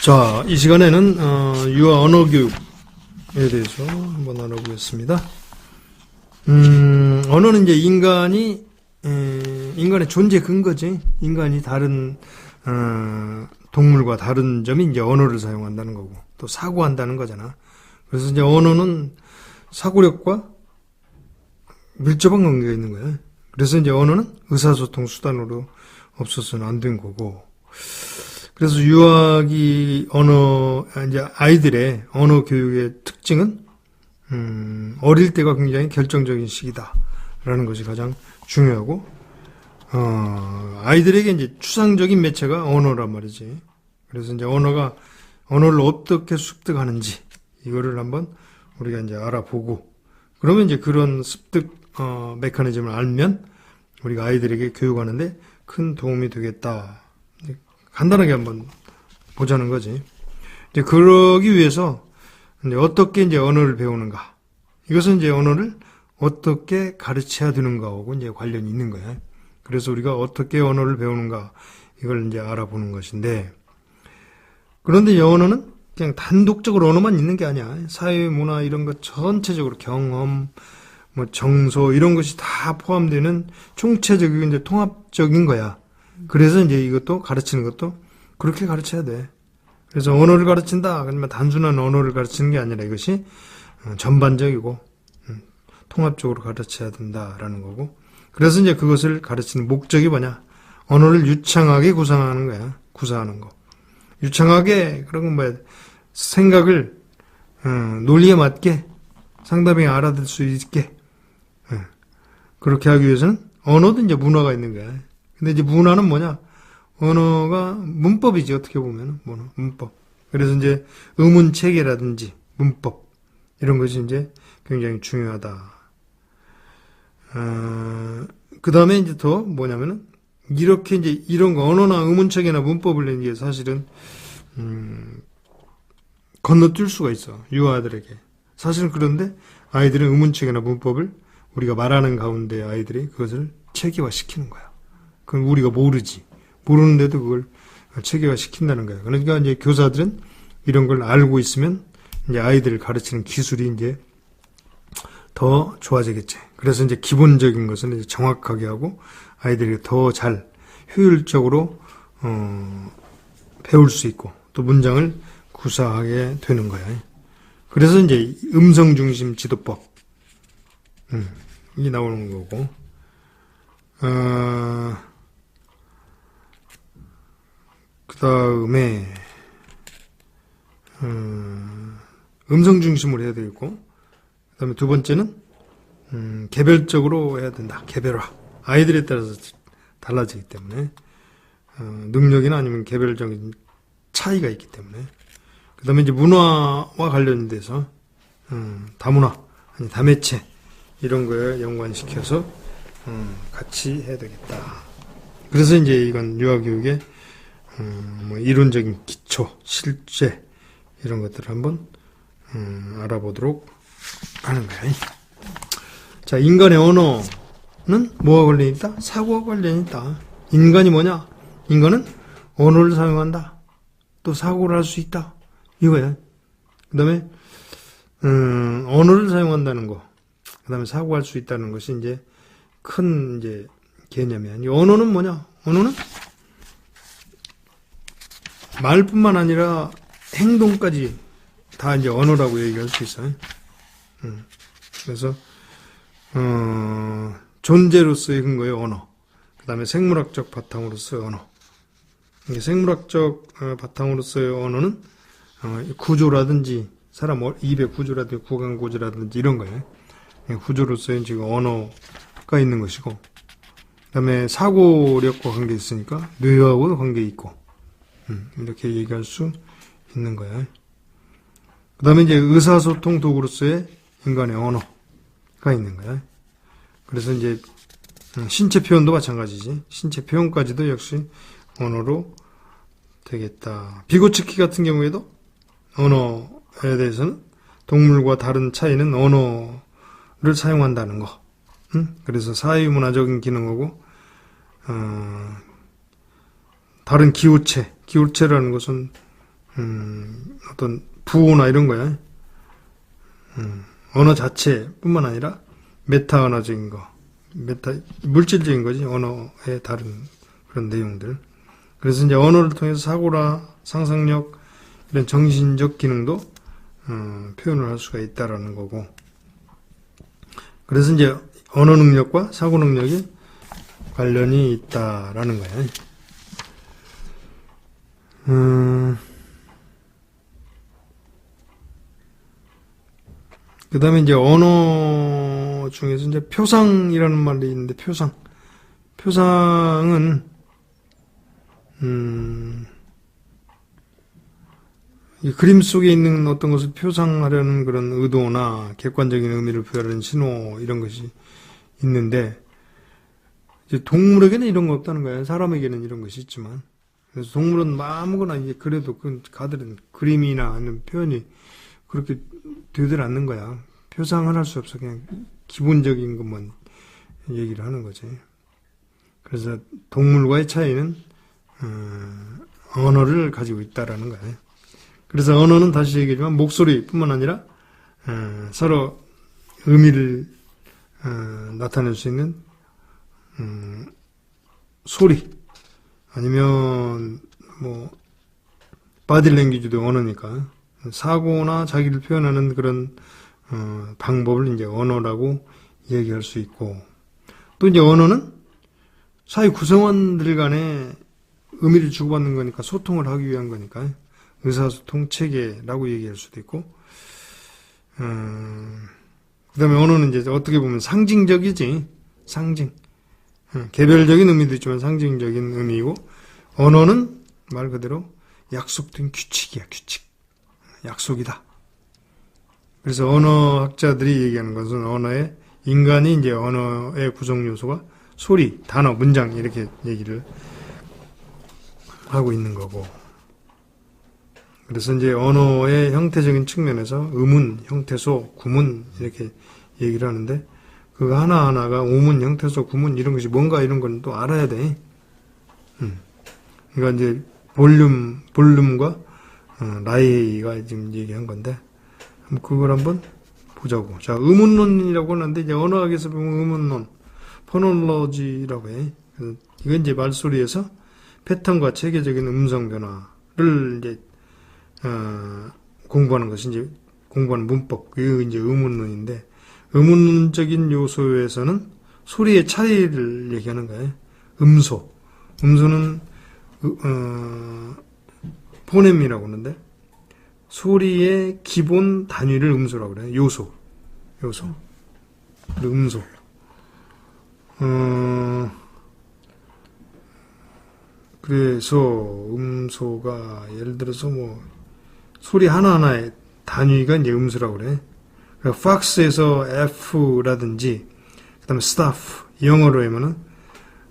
자, 이 시간에는 유아 언어 교육에 대해서 한번 알아보겠습니다. 언어는 이제 인간의 존재 근거지. 인간이 다른 동물과 다른 점이 이제 언어를 사용한다는 거고, 또 사고한다는 거잖아. 그래서 이제 언어는 사고력과 밀접한 관계가 있는 거야. 그래서 이제 언어는 의사소통 수단으로 없어서는 안 된 거고. 그래서 유아기 이제 아이들의 언어 교육의 특징은, 어릴 때가 굉장히 결정적인 시기다라는 것이 가장 중요하고, 아이들에게 이제 추상적인 매체가 언어란 말이지. 그래서 이제 언어를 어떻게 습득하는지, 이거를 한번 우리가 이제 알아보고, 그러면 이제 그런 습득, 메커니즘을 알면 우리가 아이들에게 교육하는데 큰 도움이 되겠다. 간단하게 한번 보자는 거지. 이제 그러기 위해서 이제 어떻게 이제 언어를 배우는가. 이것은 이제 언어를 어떻게 가르쳐야 되는가하고 이제 관련이 있는 거야. 그래서 우리가 어떻게 언어를 배우는가, 이걸 이제 알아보는 것인데, 그런데 이 언어는 그냥 단독적으로 언어만 있는 게 아니야. 사회, 문화 이런 것 전체적으로 경험, 뭐 정서 이런 것이 다 포함되는 총체적인 이제 통합적인 거야. 그래서 이제 이것도 가르치는 것도 그렇게 가르쳐야 돼. 그래서 언어를 가르친다 그러면 단순한 언어를 가르치는 게 아니라 이것이 전반적이고 통합적으로 가르쳐야 된다라는 거고. 그래서 이제 그것을 가르치는 목적이 뭐냐? 언어를 유창하게 구사하는 거야. 구사하는 거. 유창하게 그런 건 뭐야? 생각을 논리에 맞게 상대방이 알아들 수 있게 그렇게 하기 위해서는 언어도 이제 문화가 있는 거야. 근데 이제 문화는 뭐냐? 언어가 문법이지, 어떻게 보면. 문법. 그래서 이제 의문 체계라든지 문법, 이런 것이 이제 굉장히 중요하다. 그 다음에 이제 더 뭐냐면은, 이렇게 이제 이런 거, 언어나 의문 체계나 문법을 내는 게 사실은, 건너뛸 수가 있어. 유아들에게. 사실은 그런데 아이들은 의문 체계나 문법을 우리가 말하는 가운데 아이들이 그것을 체계화시키는 거야. 그건 우리가 모르는데도 그걸 체계화시킨다는 거야. 그러니까 이제 교사들은 이런 걸 알고 있으면 이제 아이들을 가르치는 기술이 이제 더 좋아지겠지. 그래서 이제 기본적인 것은 이제 정확하게 하고 아이들이 더 잘 효율적으로 배울 수 있고 또 문장을 구사하게 되는 거야. 그래서 이제 음성 중심 지도법 이 나오는 거고. 그 다음에, 음성 중심으로 해야 되겠고, 그 다음에 두 번째는, 개별적으로 해야 된다. 개별화. 아이들에 따라서 달라지기 때문에, 능력이나 아니면 개별적인 차이가 있기 때문에, 그 다음에 이제 문화와 관련돼서, 다문화, 아니, 다매체, 이런 거에 연관시켜서, 같이 해야 되겠다. 그래서 이제 이건 유아교육의 뭐 이론적인 기초, 실제 이런 것들을 한번 알아보도록 하는 거야. 자, 인간의 언어는 뭐와 관련이 있다? 사고와 관련이 있다. 인간이 뭐냐? 인간은 언어를 사용한다. 또 사고를 할 수 있다. 이거야. 그 다음에 언어를 사용한다는 거, 그 다음에 사고할 수 있다는 것이 이제 큰 이제 개념이야. 이 언어는 뭐냐? 언어는 말뿐만 아니라 행동까지 다 이제 언어라고 얘기할 수 있어요. 그래서 존재로서의 근거의 언어, 그 다음에 생물학적 바탕으로서의 언어. 이게 생물학적 바탕으로서의 언어는 구조라든지 사람 입의 구조라든지 구강 구조라든지 이런 거예요. 구조로서의 지금 언어가 있는 것이고, 그 다음에 사고력과 관계 있으니까 뇌하고도 관계 있고, 이렇게 얘기할 수 있는 거야. 그 다음에 이제 의사소통 도구로서의 인간의 언어가 있는 거야. 그래서 이제 신체 표현도 마찬가지지. 신체 표현까지도 역시 언어로 되겠다. 비고치키 같은 경우에도 언어에 대해서는 동물과 다른 차이는 언어를 사용한다는 거. 그래서 사회문화적인 기능하고 다른 기호체라는 것은 어떤 부호나 이런 거야. 언어 자체뿐만 아니라 메타 언어적인 거, 물질적인 거지. 언어의 다른 그런 내용들. 그래서 이제 언어를 통해서 사고나 상상력, 이런 정신적 기능도 표현을 할 수가 있다라는 거고. 그래서 이제 언어 능력과 사고 능력이 관련이 있다라는 거야. 그 다음에 이제 언어 중에서 이제 표상이라는 말이 있는데, 표상은, 이 그림 속에 있는 어떤 것을 표상하려는 그런 의도나 객관적인 의미를 표현하는 신호, 이런 것이 있는데, 이제 동물에게는 이런 거 없다는 거예요. 사람에게는 이런 것이 있지만. 그래서 동물은 아무거나 이제 그래도 가들은 그림이나 아니면 표현이 그렇게 되질 않는 거야. 표상을 할 수 없어. 그냥 기본적인 것만 얘기를 하는 거지. 그래서 동물과의 차이는 언어를 가지고 있다라는 거예요. 그래서 언어는 다시 얘기하지만 목소리뿐만 아니라 서로 의미를 나타낼 수 있는 소리, 아니면 뭐 바디랭귀지도 언어니까 사고나 자기를 표현하는 그런 방법을 이제 언어라고 얘기할 수 있고, 또 이제 언어는 사회 구성원들 간에 의미를 주고받는 거니까, 소통을 하기 위한 거니까 의사소통 체계라고 얘기할 수도 있고, 그 다음에 언어는 이제 어떻게 보면 상징적이지. 상징. 개별적인 의미도 있지만 상징적인 의미이고, 언어는 말 그대로 약속된 규칙이야, 규칙. 약속이다. 그래서 언어학자들이 얘기하는 것은 인간이 이제 언어의 구성 요소가 소리, 단어, 문장, 이렇게 얘기를 하고 있는 거고. 그래서 이제 언어의 형태적인 측면에서 의문, 형태소, 구문, 이렇게 얘기를 하는데, 그 하나하나가 오문, 형태소, 구문, 이런 것이 뭔가 이런 건 또 알아야 돼. 그러니까 이제 볼륨과 라이가 지금 얘기한 건데, 그걸 한번 보자고. 자, 의문론이라고 하는데, 이제 언어학에서 보면 의문론, 포놀로지라고 해. 이건 이제 말소리에서 패턴과 체계적인 음성 변화를 이제, 공부하는 것이 이제, 공부하는 문법, 그게 이제 의문론인데, 의문적인 요소에서는 소리의 차이를 얘기하는 거예요. 음소는 포넴이라고 하는데, 소리의 기본 단위를 음소라고 그래요. 요소. 그리고 음소. 그래서 음소가 예를 들어서 뭐 소리 하나하나의 단위가 이제 음소라고 그래. 그러니까 fox에서 F라든지, 그 다음에 stuff, 영어로 하면은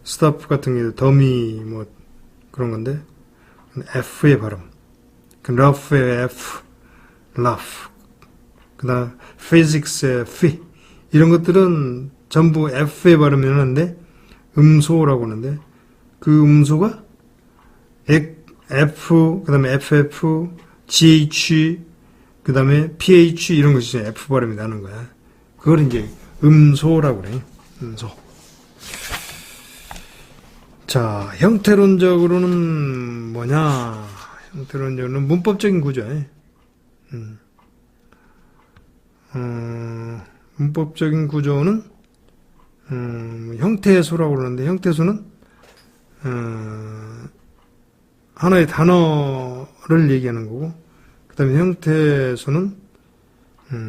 stuff 같은 게 더미 뭐 그런 건데, F의 발음. 그 rough의 F, laugh. 그 다음 physics의 F. 이런 것들은 전부 F의 발음이 하는데, 음소라고 하는데, 그 음소가 F, 그 다음에 FF, GH, 그 다음에 PH, 이런 것이 F 발음이 나는 거야. 그걸 이제 음소라고 그래. 음소. 자, 형태론적으로는 뭐냐? 형태론적으로는 문법적인 구조야. 문법적인 구조는 형태소라고 그러는데, 형태소는 하나의 단어를 얘기하는 거고, 그 다음에 형태소는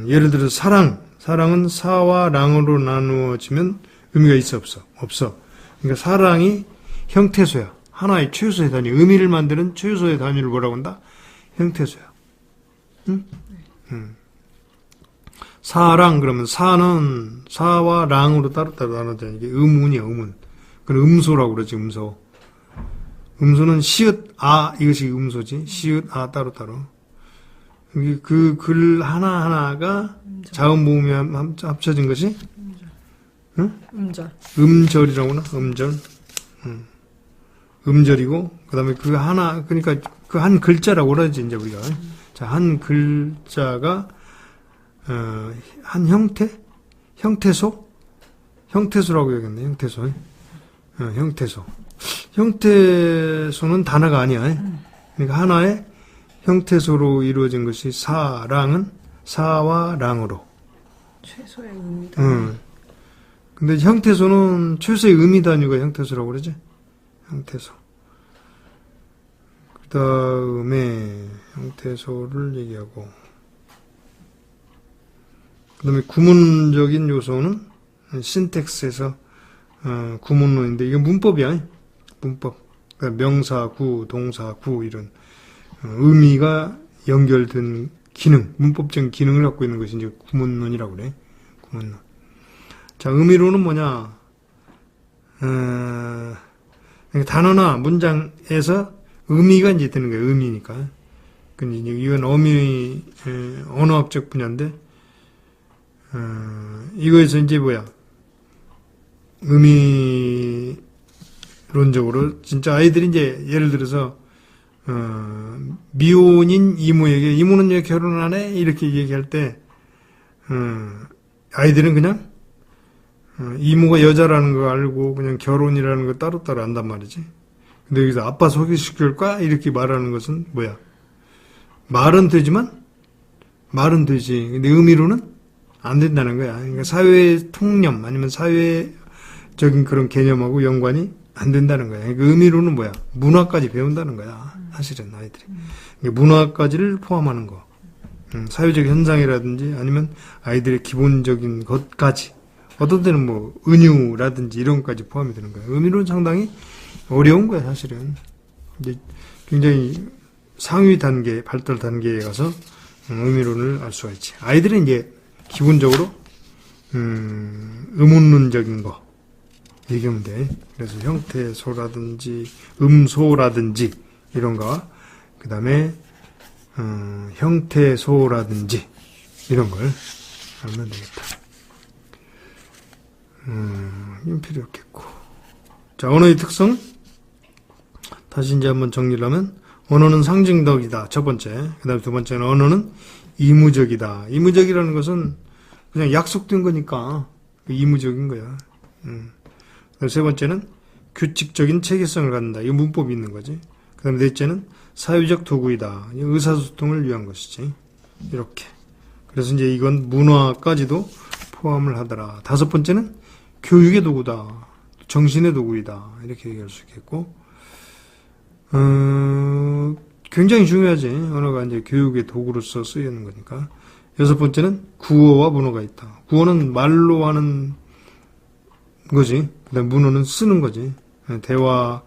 예를 들어 사랑은 사와 랑으로 나누어지면 의미가 있어 없어. 그러니까 사랑이 형태소야. 하나의 최소의 단위, 의미를 만드는 최소의 단위를 뭐라고 한다? 형태소야. 응? 사랑, 그러면 사는 사와 랑으로 따로따로 나눠져. 이게 의문이야, 의문. 그건 음소라고 그러지, 음소. 음소는 시읒, 아, 이것이 음소지. 시읒, 아, 따로따로. 그 글 하나하나가 자음 모음이 합쳐진 것이? 응? 음절이라고나? 음절. 음절이고, 그 다음에 그러니까 그 그 한 글자라고 그러지, 이제 우리가. 자, 한 글자가, 한 형태? 형태소? 형태소라고 해야겠네, 형태소. 형태소. 형태소는 단어가 아니야. 그러니까 하나의 형태소로 이루어진 것이 사랑은 사와 랑으로. 최소의 의미다. 근데 형태소는 최소의 의미 단위가 형태소라고 그러지? 형태소. 그 다음에 형태소를 얘기하고, 그 다음에 구문적인 요소는 신텍스에서 구문론인데, 이게 문법이야. 문법. 그러니까 명사, 구, 동사, 구 이런 의미가 연결된 기능, 문법적인 기능을 갖고 있는 것이 이제 구문론이라고 그래. 구문론. 자, 의미로는 뭐냐? 단어나 문장에서 의미가 이제 되는 거예요. 의미니까. 근데 이제 이건 언어학적 분야인데, 이거에서 이제 뭐야? 의미론적으로, 진짜 아이들이 이제 예를 들어서, 미혼인 이모에게, 이모는 왜 결혼 안 해? 이렇게 얘기할 때, 아이들은 그냥, 이모가 여자라는 거 알고 그냥 결혼이라는 거 따로따로 안단 말이지. 근데 여기서 아빠 소개시킬 거야? 이렇게 말하는 것은 뭐야? 말은 되지만, 말은 되지. 근데 의미로는 안 된다는 거야. 그러니까 사회 통념 아니면 사회적인 그런 개념하고 연관이 안 된다는 거야. 그러니까 의미로는 뭐야? 문화까지 배운다는 거야. 사실은 아이들이. 그러니까 문화까지를 포함하는 거. 사회적 현상이라든지 아니면 아이들의 기본적인 것까지. 어떤 때는 뭐 은유라든지 이런 것까지 포함이 되는 거야. 의미로는 상당히 어려운 거야, 사실은. 이제 굉장히 상위 단계, 발달 단계에 가서 의미론을 알 수가 있지. 아이들은 이제 기본적으로 의문론적인 거 얘기하면 돼. 그래서 형태소라든지 음소라든지 이런 거, 그 다음에 형태소라든지 이런 걸 알면 되겠다. 이건 필요 없겠고. 자, 언어의 특성. 다시 이제 한번 정리를 하면, 언어는 상징덕이다. 첫 번째. 그 다음에 두 번째는 언어는 이무적이다. 이무적이라는 것은 그냥 약속된 거니까 이무적인 거야. 세 번째는 규칙적인 체계성을 갖는다. 이거 문법이 있는 거지. 그 다음에 넷째는 사회적 도구이다. 의사소통을 위한 것이지. 이렇게. 그래서 이제 이건 문화까지도 포함을 하더라. 다섯 번째는 교육의 도구다. 정신의 도구이다. 이렇게 얘기할 수 있겠고, 굉장히 중요하지. 언어가 이제 교육의 도구로서 쓰이는 거니까. 여섯 번째는 구어와 문어가 있다. 구어는 말로 하는 거지. 그 다음에 문어는 쓰는 거지. 대화,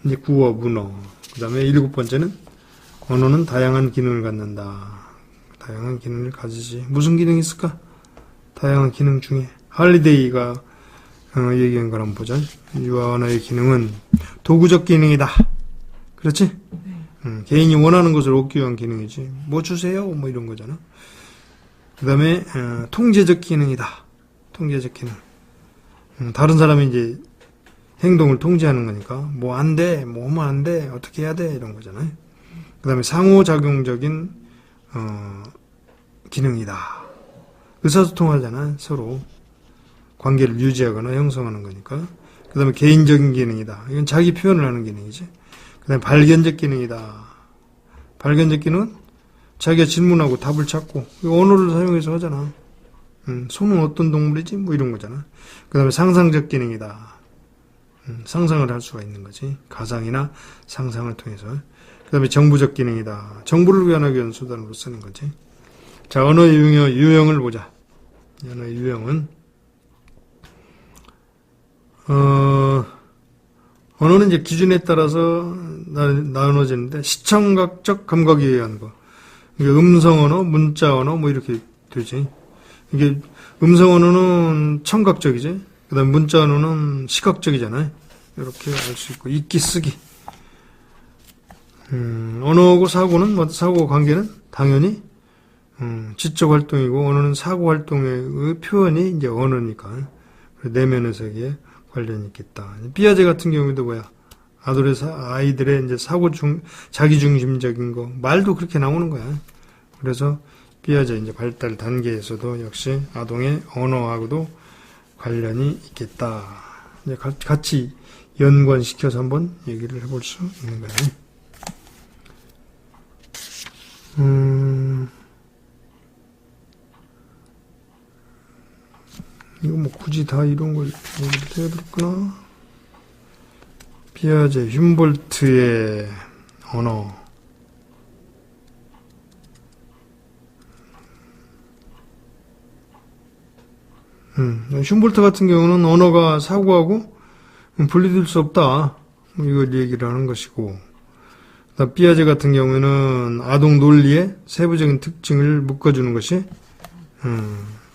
이제 구어, 문어. 그 다음에 일곱 번째는 언어는 다양한 기능을 갖는다. 다양한 기능을 가지지. 무슨 기능이 있을까? 다양한 기능 중에. 할리데이가 얘기한 걸 한번 보자. 유아 언어의 기능은 도구적 기능이다. 그렇지? 개인이 원하는 것을 얻기 위한 기능이지. 뭐 주세요? 뭐 이런 거잖아. 그 다음에 통제적 기능이다. 통제적 기능. 다른 사람이 이제 행동을 통제하는 거니까 뭐 안 돼, 뭐 하면 안 돼, 어떻게 해야 돼 이런 거잖아요. 그 다음에 상호작용적인 기능이다. 의사소통하잖아. 서로 관계를 유지하거나 형성하는 거니까. 그 다음에 개인적인 기능이다. 이건 자기 표현을 하는 기능이지. 그 다음에 발견적 기능이다. 발견적 기능은 자기가 질문하고 답을 찾고 언어를 사용해서 하잖아. 소는 어떤 동물이지? 뭐 이런 거잖아. 그 다음에 상상적 기능이다. 상상을 할 수가 있는 거지. 가상이나 상상을 통해서. 그 다음에 정보적 기능이다. 정보를 교환하기 위한 수단으로 쓰는 거지. 자, 언어의 유형을 보자. 언어의 유형은 언어는 이제 기준에 따라서 나눠지는데 시청각적 감각에 의한 거. 이게 음성 언어, 문자 언어 뭐 이렇게 되지. 이게 음성 언어는 청각적이지. 그다음 문자 언어는 시각적이잖아요. 이렇게 알 수 있고 읽기 쓰기. 언어하고 사고는 뭐 사고 관계는 당연히 지적 활동이고 언어는 사고 활동의 표현이 이제 언어니까 내면 해석에 관련이 있겠다. 삐아제 같은 경우도 뭐야? 아이들의 이제 자기중심적인 거, 말도 그렇게 나오는 거야. 그래서 피아제 이제 발달 단계에서도 역시 아동의 언어하고도 관련이 있겠다. 이제 같이 연관시켜서 한번 얘기를 해볼 수 있는 거예요. 이거 뭐 굳이 다 이런 걸 얘기를 해볼까나? 피아제, 훔볼트의 언어. 훔볼트 같은 경우는 언어가 사고하고 분리될 수 없다. 이걸 얘기를 하는 것이고, 피아제 같은 경우에는 아동 논리의 세부적인 특징을 묶어주는 것이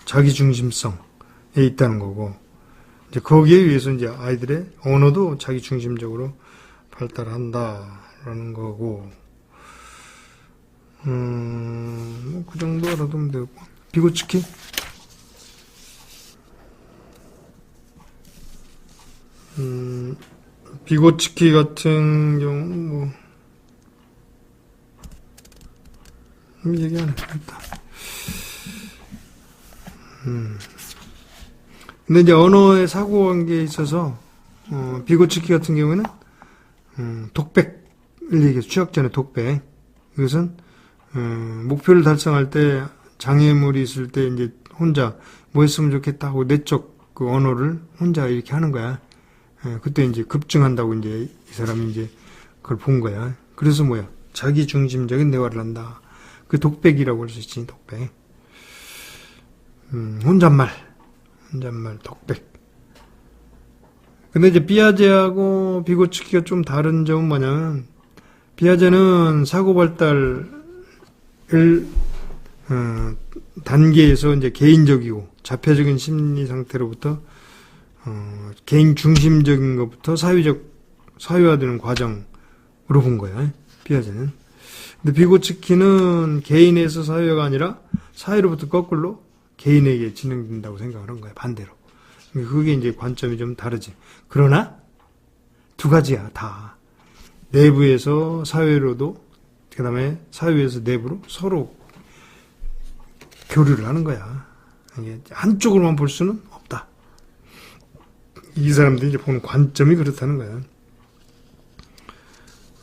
자기중심성에 있다는 거고, 이제 거기에 의해서 이제 아이들의 언어도 자기중심적으로 발달한다라는 거고, 뭐그 정도 알아두면 되고, 비고츠키? 비고츠키 같은 경우 뭐 얘기 안 해야겠다. 근데 이제 언어의 사고관계에 있어서 비고츠키 같은 경우에는 독백을 얘기해서 취학 전에 독백. 이것은 목표를 달성할 때 장애물이 있을 때 이제 혼자 뭐 했으면 좋겠다 하고 내적 그 언어를 혼자 이렇게 하는 거야. 그때 이제 급증한다고 이제 이 사람이 이제 그걸 본 거야. 그래서 뭐야? 자기 중심적인 대화를 한다. 그 독백이라고 할 수 있지, 독백. 혼잣말, 독백. 근데 이제 피아제하고 비고츠키가 좀 다른 점은 뭐냐면, 피아제는 사고 발달을, 단계에서 이제 개인적이고 자폐적인 심리 상태로부터 개인 중심적인 것부터 사회화되는 과정으로 본 거야, 피아제는. 근데 비고츠키는 개인에서 사회화가 아니라 사회로부터 거꾸로 개인에게 진행된다고 생각하는 거야, 반대로. 그게 이제 관점이 좀 다르지. 그러나 두 가지야, 다. 내부에서 사회로도, 그 다음에 사회에서 내부로 서로 교류를 하는 거야. 한쪽으로만 볼 수는 없다. 이 사람들이 이제 보는 관점이 그렇다는 거야.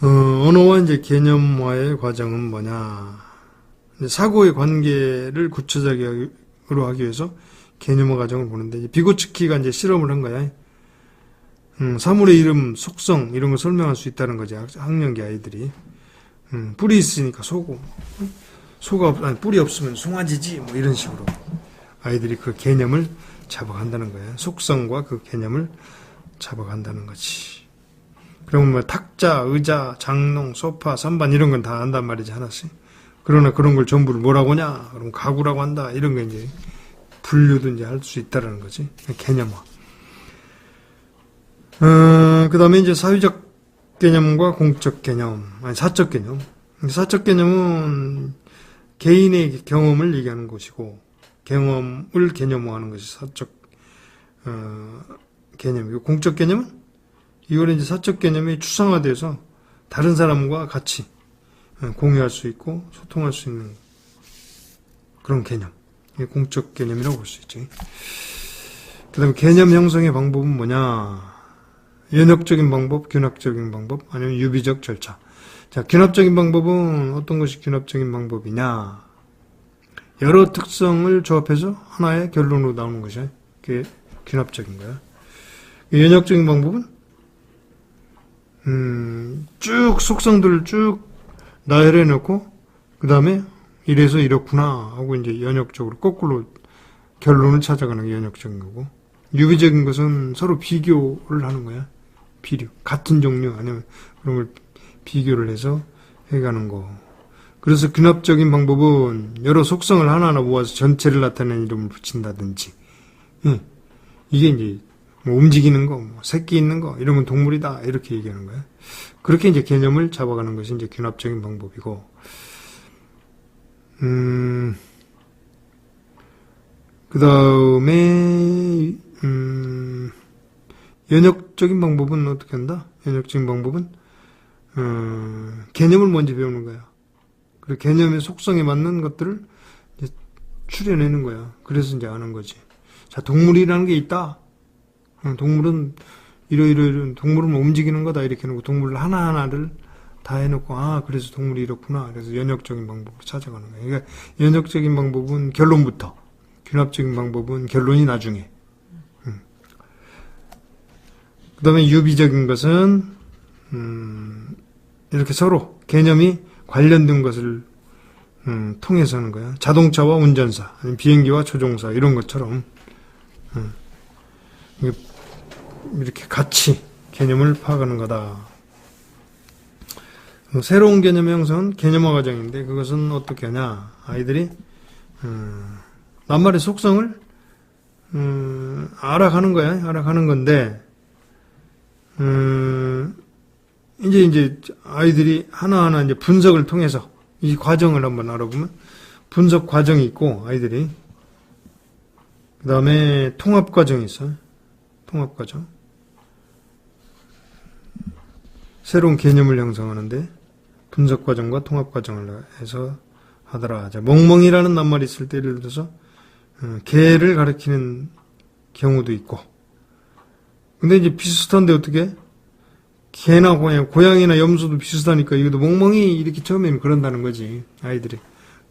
언어와 이제 개념화의 과정은 뭐냐. 사고의 관계를 구체적으로 하기 위해서 개념화 과정을 보는데, 이제 비고츠키가 이제 실험을 한 거야. 사물의 이름, 속성, 이런 걸 설명할 수 있다는 거지, 학년기 아이들이. 뿔이 있으니까 소고, 뿔이 없으면 송아지지, 뭐 이런 식으로. 아이들이 그 개념을 잡아간다는 거야. 속성과 그 개념을 잡아간다는 거지. 그러면 뭐 탁자, 의자, 장롱, 소파, 선반 이런 건 다 안단 말이지, 하나씩. 그러나 그런 걸 전부를 뭐라고 하냐? 그럼 가구라고 한다. 이런 거 이제 분류도 이제 할 수 있다라는 거지. 개념화. 그 다음에 이제 사회적 개념과 공적 개념, 사적 개념. 사적 개념은 개인의 경험을 얘기하는 것이고, 경험을 개념화하는 것이 사적 개념이고, 공적 개념은 이거는 이제 사적 개념이 추상화돼서 다른 사람과 같이 공유할 수 있고 소통할 수 있는 그런 개념. 이게 공적 개념이라고 볼 수 있지. 그 다음에 개념 형성의 방법은 뭐냐? 연역적인 방법, 균합적인 방법, 아니면 유비적 절차. 자, 균합적인 방법은 어떤 것이 균합적인 방법이냐? 여러 특성을 조합해서 하나의 결론으로 나오는 것이 그게 균합적인 거야. 연역적인 방법은 쭉 속성들을 쭉 나열해 놓고 그 다음에 이래서 이렇구나 하고 이제 연역적으로 거꾸로 결론을 찾아가는 게 연역적인 거고, 유비적인 것은 서로 비교를 하는 거야. 비교. 같은 종류 아니면 그런 걸 비교를 해서 해가는 거. 그래서 균합적인 방법은 여러 속성을 하나하나 모아서 전체를 나타내는 이름을 붙인다든지, 이게 이제 뭐 움직이는 거, 뭐 새끼 있는 거, 이런 건 동물이다, 이렇게 얘기하는 거야. 그렇게 이제 개념을 잡아가는 것이 이제 균합적인 방법이고, 그 다음에, 연역적인 방법은 어떻게 한다? 연역적인 방법은 개념을 먼저 배우는 거야. 그리고 개념의 속성에 맞는 것들을 이제 추려내는 거야. 그래서 이제 아는 거지. 자, 동물이라는 게 있다. 동물은 이런 동물은 움직이는 거다 이렇게 해놓고 동물을 하나하나를 다 해놓고 그래서 동물이 이렇구나. 그래서 연역적인 방법으로 찾아가는 거야. 그러니까 연역적인 방법은 결론부터, 균합적인 방법은 결론이 나중에. 그 다음에 유비적인 것은 이렇게 서로 개념이 관련된 것을 통해서 하는 거야. 자동차와 운전사, 아니면 비행기와 조종사 이런 것처럼 이렇게 같이 개념을 파악하는 거다. 새로운 개념의 형성은 개념화 과정인데 그것은 어떻게 하냐. 아이들이 낱말의 속성을 알아가는 거야. 알아가는 건데 이제 아이들이 하나하나 이제 분석을 통해서 이 과정을 한번 알아보면 분석 과정이 있고 아이들이 그 다음에 통합 과정이 있어요. 통합 과정. 새로운 개념을 형성하는데 분석 과정과 통합 과정을 해서 하더라. 자, 멍멍이라는 낱말이 있을 때 예를 들어서 개를 가리키는 경우도 있고. 근데 이제 비슷한데 어떻게? 개나 고양이나 염소도 비슷하니까 이것도 멍멍이 이렇게 처음에는 그런다는 거지 아이들이.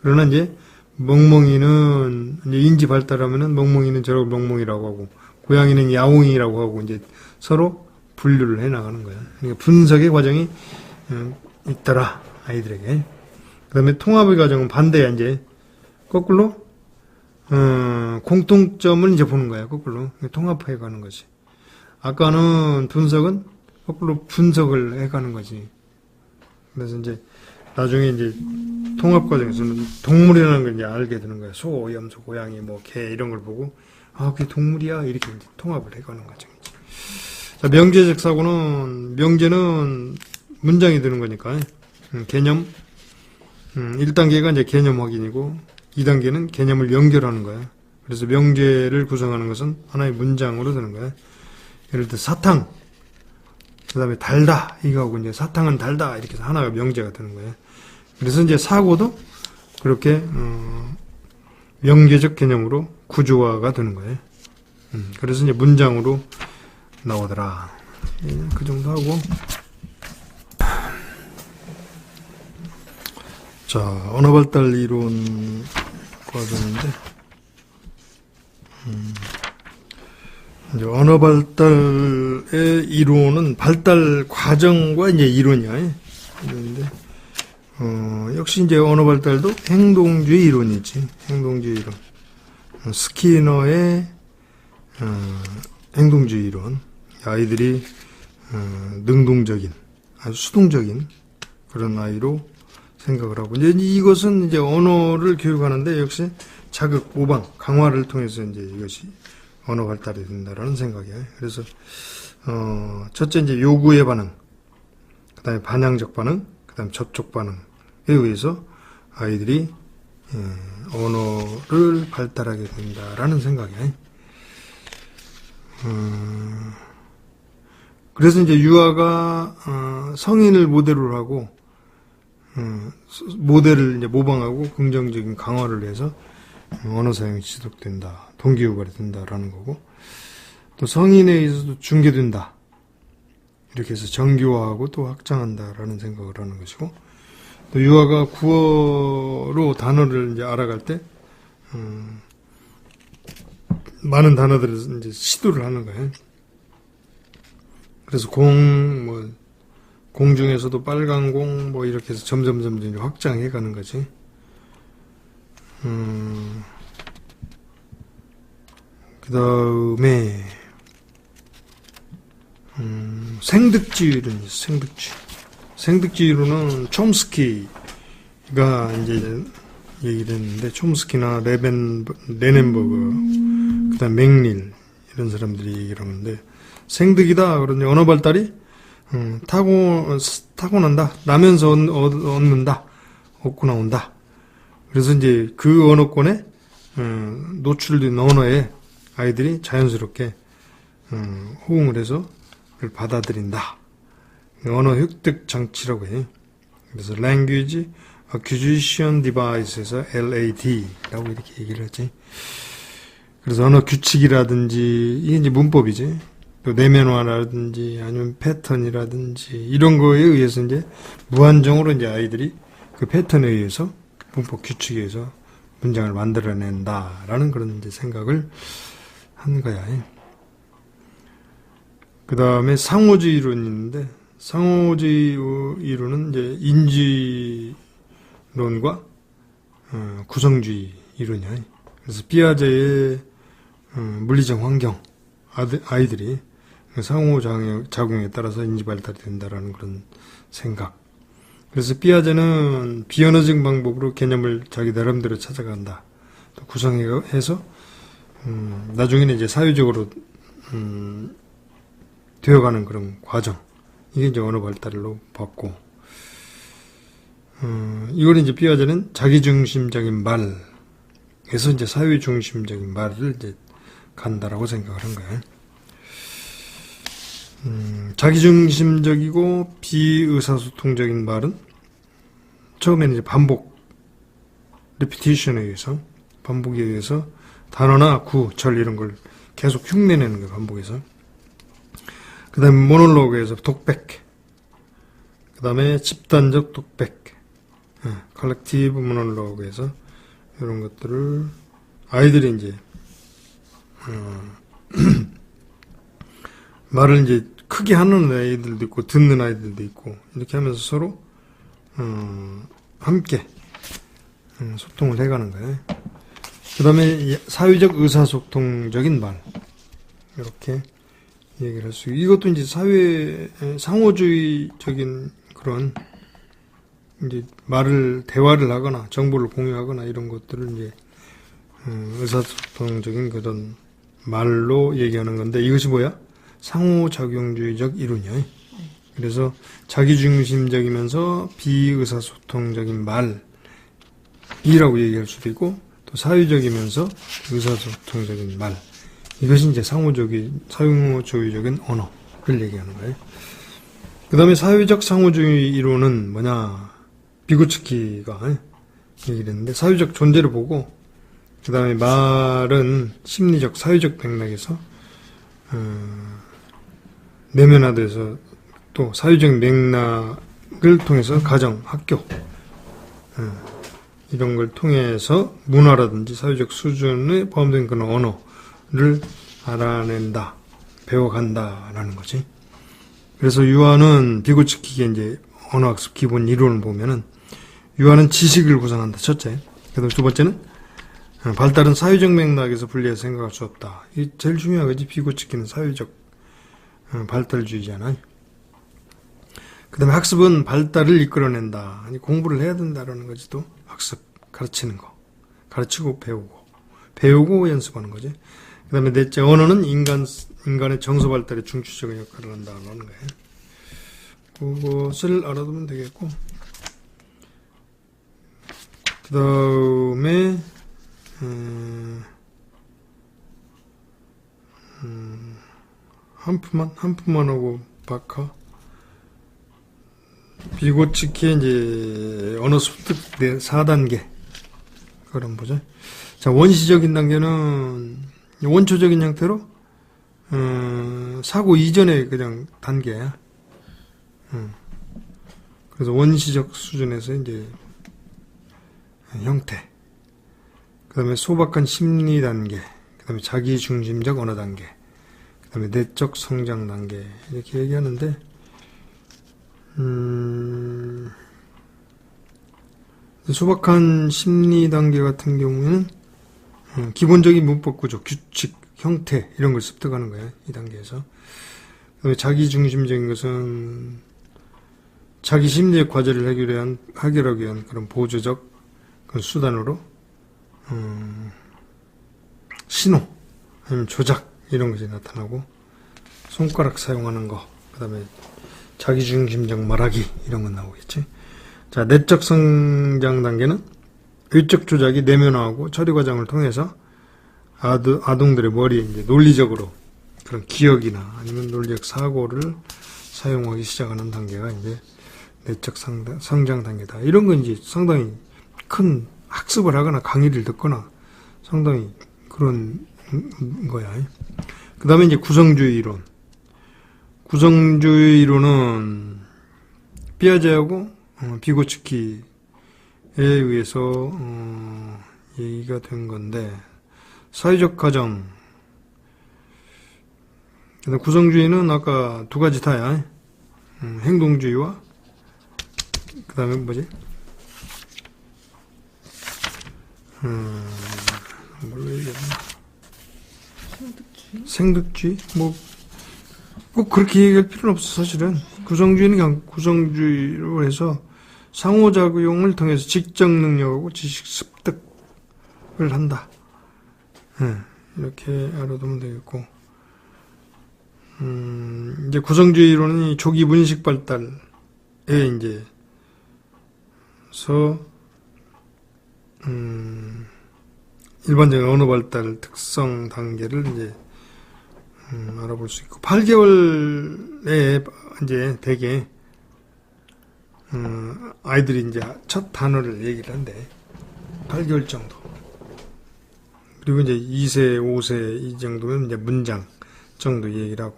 그러나 이제 멍멍이는 이제 인지 발달하면은 멍멍이는 저런 멍멍이라고 하고 고양이는 야옹이라고 하고 이제 서로 분류를 해 나가는 거야. 그러니까 분석의 과정이 있더라 아이들에게. 그다음에 통합의 과정은 반대야. 이제 거꾸로 공통점을 이제 보는 거야. 거꾸로 통합해 가는 거지. 아까는 분석은 거꾸로 분석을 해 가는 거지. 그래서 이제 나중에 이제 통합 과정에서는 동물이라는 걸 이제 알게 되는 거야. 소, 염소, 고양이, 개 이런 걸 보고 그게 동물이야 이렇게 이제 통합을 해 가는 과정이지. 자, 명제적 사고는 명제는 문장이 되는 거니까 개념 1단계가 이제 개념 확인이고 2단계는 개념을 연결하는 거야. 그래서 명제를 구성하는 것은 하나의 문장으로 되는 거야. 예를 들어 사탕, 그 다음에 달다 이거하고 이제 사탕은 달다 이렇게 해서 하나가 명제가 되는 거야. 그래서 이제 사고도 그렇게 명제적 개념으로 구조화가 되는 거예요. 그래서 이제 문장으로 나오더라. 그 정도 하고. 자, 언어발달 이론 과정인데, 이제 언어발달의 이론은 발달 과정과 이제 이론이야. 이런데, 역시 이제 언어발달도 행동주의 이론이지. 행동주의 이론. 스키너의, 행동주의 이론. 아이들이, 능동적인, 아주 수동적인 그런 아이로 생각을 하고. 이제 이것은 이제 언어를 교육하는데 역시 자극, 모방, 강화를 통해서 이제 이것이 언어 발달이 된다라는 생각이에요. 그래서, 첫째 이제 요구의 반응, 그 다음에 반향적 반응, 그 다음에 접촉 반응에 의해서 아이들이, 언어를 발달하게 된다라는 생각이에요. 그래서 이제 유아가, 성인을 모델로 하고, 모델을 이제 모방하고 긍정적인 강화를 해서 언어 사용이 지속된다. 동기유발이 된다라는 거고, 또 성인에 의해서도 중개된다. 이렇게 해서 정교화하고 또 확장한다라는 생각을 하는 것이고, 또 유아가 구어로 단어를 이제 알아갈 때, 많은 단어들을 이제 시도를 하는 거예요. 그래서 공 중에서도 빨간 공, 이렇게 해서 점점 확장해 가는 거지. 그 다음에, 생득지율은 생득지율은 촘스키가 이제 얘기를 했는데, 촘스키나 레넨버그, 그 다음 맥릴, 이런 사람들이 얘기를 하는데, 생득이다. 그러니 언어 발달이 타고난다. 나면서 얻는다. 얻고 나온다. 그래서 이제 그 언어권에 노출된 언어에 아이들이 자연스럽게 호응을 해서 그걸 받아들인다. 언어 획득 장치라고 해요. 그래서 Language Acquisition Device에서 LAD라고 이렇게 얘기를 하지. 그래서 언어 규칙이라든지 이게 이제 문법이지. 또 내면화라든지 아니면 패턴이라든지 이런 거에 의해서 이제 무한정으로 이제 아이들이 그 패턴에 의해서 문법 규칙에 의해서 문장을 만들어낸다라는 그런 이제 생각을 한 거야. 그 다음에 상호주의 이론이 있는데 상호주의 이론은 이제 인지론과 구성주의 이론이야. 그래서 피아제의 물리적 환경 아이들이 상호작용에 따라서 인지 발달이 된다라는 그런 생각. 그래서 피아제는 비언어적 방법으로 개념을 자기 나름대로 찾아간다. 또 구성해서 나중에는 이제 사회적으로 되어가는 그런 과정. 이게 이제 언어 발달로 봤고, 이걸 이제 피아제는 자기중심적인 말에서 이제 사회중심적인 말을 이제 간다라고 생각을 한 거예요. 자기중심적이고 비의사소통적인 말은 처음에는 이제 반복, repetition에 의해서, 반복에 의해서 단어나 구, 절 이런 걸 계속 흉내내는 거예요, 반복해서. 그 다음에 모놀로그에서 독백, 그 다음에 집단적 독백, 컬렉티브 모놀로그에서 이런 것들을 아이들이 이제 말을 이제 크게 하는 아이들도 있고 듣는 아이들도 있고 이렇게 하면서 서로 함께 소통을 해가는 거예요. 그 다음에 사회적 의사소통적인 말 이렇게 얘기를 할 수 있고, 이것도 이제 사회 상호주의적인 그런 이제 대화를 하거나 정보를 공유하거나 이런 것들을 이제 의사소통적인 그런 말로 얘기하는 건데, 이것이 뭐야? 상호작용주의적 이론이야. 그래서 자기중심적이면서 비의사소통적인 말이라고 얘기할 수도 있고, 또 사회적이면서 의사소통적인 말. 이것이 이제 상호주의적인 언어를 얘기하는 거예요. 그 다음에 사회적 상호주의 이론은 뭐냐? 비고츠키가 얘기를 했는데, 사회적 존재를 보고, 그 다음에 말은 심리적, 사회적 맥락에서, 내면화돼서 또 사회적 맥락을 통해서 가정, 학교, 이런 걸 통해서 문화라든지 사회적 수준에 포함된 그런 언어를 알아낸다, 배워간다라는 거지. 그래서 유아는 비고츠키의 이제 언어학습 기본 이론을 보면은 유아는 지식을 구성한다. 첫째. 그다음 두 번째는 발달은 사회적 맥락에서 분리해서 생각할 수 없다. 이 제일 중요한 거지. 비고츠키는 사회적 발달주의잖아요. 그다음에 학습은 발달을 이끌어낸다. 아니 공부를 해야 된다라는 거지. 또 학습, 가르치는 거, 가르치고 배우고 연습하는 거지. 그다음에 넷째, 언어는 인간의 정서 발달에 중추적인 역할을 한다는 거예요. 그것을 알아두면 되겠고, 그 다음에 한푼만하고 바카 비고츠키의 이제 언어 습득 4단계 그럼 보자. 자, 원시적인 단계는 원초적인 형태로 사고 이전의 그냥 단계야. 그래서 원시적 수준에서 이제 형태, 그 다음에 소박한 심리 단계, 그 다음에 자기중심적 언어 단계, 그 다음에 내적 성장 단계 이렇게 얘기하는데, 소박한 심리 단계 같은 경우에는 기본적인 문법 구조, 규칙, 형태 이런 걸 습득하는 거예요. 이 단계에서. 그다음에 자기중심적인 것은 자기 심리적 과제를 해결하기 위한 그런 보조적 그런 수단으로 신호 아니면 조작 이런 것이 나타나고, 손가락 사용하는 거, 그다음에 자기중심적 말하기 이런 건 나오겠지. 자, 내적 성장 단계는 의적 조작이 내면화하고 처리 과정을 통해서 아동들의 머리에 이제 논리적으로 그런 기억이나 아니면 논리적 사고를 사용하기 시작하는 단계가 이제 내적 성장 단계다. 이런 건 이제 상당히 큰 학습을 하거나 강의를 듣거나 상당히 그런 거야. 그 다음에 이제 구성주의 이론. 구성주의 이론은 피아제하고 비고츠키에 의해서 얘기가 된 건데, 사회적 가정. 구성주의는 아까 두 가지 다야. 행동주의와 그 다음에 뭐지? 뭘로 얘기하나? 생득주의? 뭐 꼭 그렇게 얘기할 필요는 없어. 사실은 구성주의는 그냥 구성주의로 해서 상호작용을 통해서 지적 능력하고 지식 습득을 한다. 이렇게 알아두면 되겠고, 이제 구성주의로는 조기 문식 발달에 이제 일반적인 언어 발달 특성 단계를 이제 알아볼 수 있고, 8개월에 이제 대개 아이들이 이제 첫 단어를 얘기를 한대. 8개월 정도. 그리고 이제 2세, 5세 이 정도면 이제 문장 정도 얘기를 하고.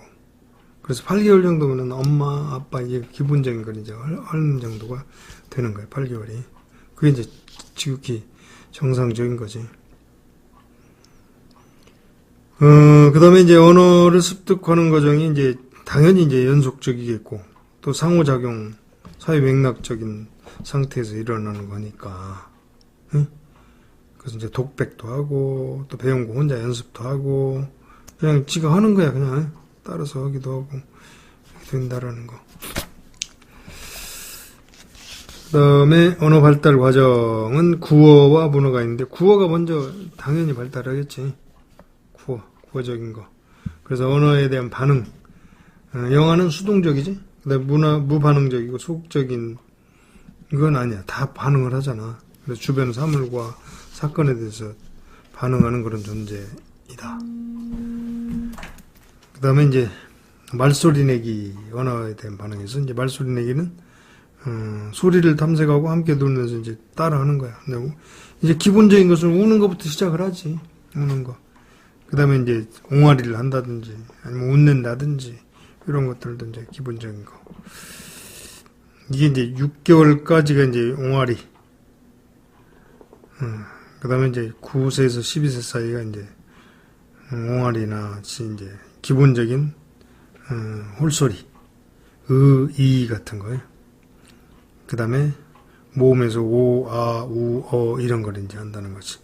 그래서 8개월 정도면 엄마, 아빠 이게 기본적인 걸 이제 하는 정도가 되는 거예요. 8개월이. 그게 이제 지극히 정상적인 거지. 그 다음에 이제 언어를 습득하는 과정이 이제 당연히 이제 연속적이겠고, 또 상호작용, 사회 맥락적인 상태에서 일어나는 거니까, 응? 그래서 이제 독백도 하고, 또 배운 거 혼자 연습도 하고, 그냥 지가 하는 거야. 그냥 따라서 하기도 하고, 이렇게 된다라는 거. 그 다음에 언어 발달 과정은 구어와 문어가 있는데, 구어가 먼저 당연히 발달하겠지. 구어적인 거. 그래서 언어에 대한 반응. 영어는 수동적이지? 그다음에 무반응적이고 소극적인 건 아니야. 다 반응을 하잖아. 그래서 주변 사물과 사건에 대해서 반응하는 그런 존재이다. 그 다음에 이제 말소리 내기, 언어에 대한 반응에서 이제 말소리 내기는 소리를 탐색하고 함께 놀면서 이제 따라하는 거야. 근데 이제 기본적인 것은 우는 것부터 시작을 하지. 우는 거. 그 다음에 이제 옹알이를 한다든지 아니면 웃는다든지 이런 것들도 이제 기본적인 거. 이게 이제 6개월까지가 이제 옹알이. 그 다음에 이제 9세에서 12세 사이가 이제 옹알이나 이제 기본적인 홀소리, 이 같은 거예요. 그 다음에 모음에서 오, 아, 우, 어 이런 걸 이제 한다는 거지.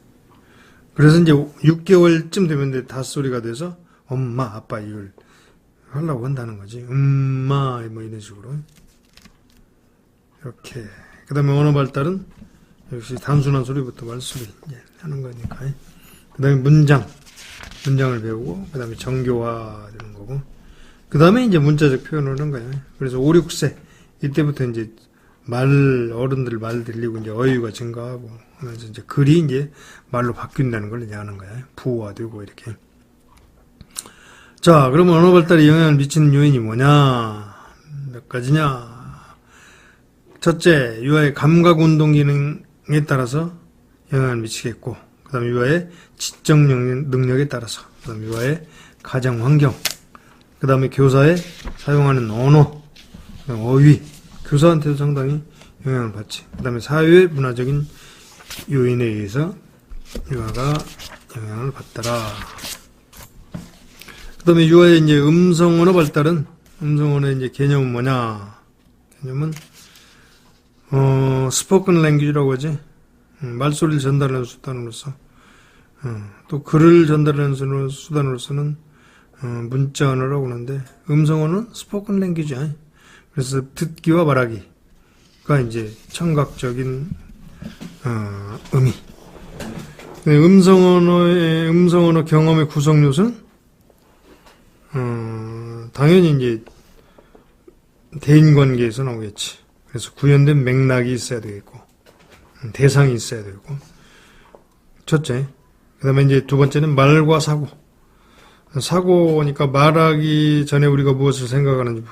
그래서 이제 6개월쯤 되면 이제 닷소리가 돼서 엄마, 아빠 이걸 하려고 한다는 거지. 마, 뭐 이런 식으로. 이렇게. 그 다음에 언어 발달은 역시 단순한 소리부터 말소리 이제 하는 거니까. 그 다음에 문장을 배우고, 그 다음에 정교화되는 거고. 그 다음에 이제 문자적 표현을 하는 거야. 그래서 5, 6세. 이때부터 이제 어른들 말 들리고 이제 어휘가 증가하고 하면서 이제 글이 이제 말로 바뀐다는 걸 이제 아는 거야. 부호화되고 이렇게. 자, 그러면 언어 발달에 영향을 미치는 요인이 뭐냐? 몇 가지냐? 첫째, 유아의 감각 운동 기능에 따라서 영향을 미치겠고, 그 다음에 유아의 지적 능력에 따라서, 그 다음에 유아의 가정 환경, 그 다음에 교사에 사용하는 언어, 어휘, 교사한테도 상당히 영향을 받지. 그 다음에 사회 문화적인 요인에 의해서 유아가 영향을 받더라. 그 다음에 유아의 이제 음성 언어 발달은, 음성 언어의 이제 개념은 뭐냐? 개념은, 스포큰 랭귀지라고 하지. 말소리를 전달하는 수단으로서, 또 글을 전달하는 수단으로서는, 문자 언어라고 하는데, 음성 언어는 스포큰 랭귀지야. 그래서 듣기와 말하기가 이제 청각적인 의미. 음성 언어 경험의 구성 요소는 당연히 이제 대인 관계에서 나오겠지. 그래서 구현된 맥락이 있어야 되겠고, 대상이 있어야 되고. 첫째. 그다음에 이제 두 번째는 말과 사고. 사고니까 말하기 전에 우리가 무엇을 생각하는지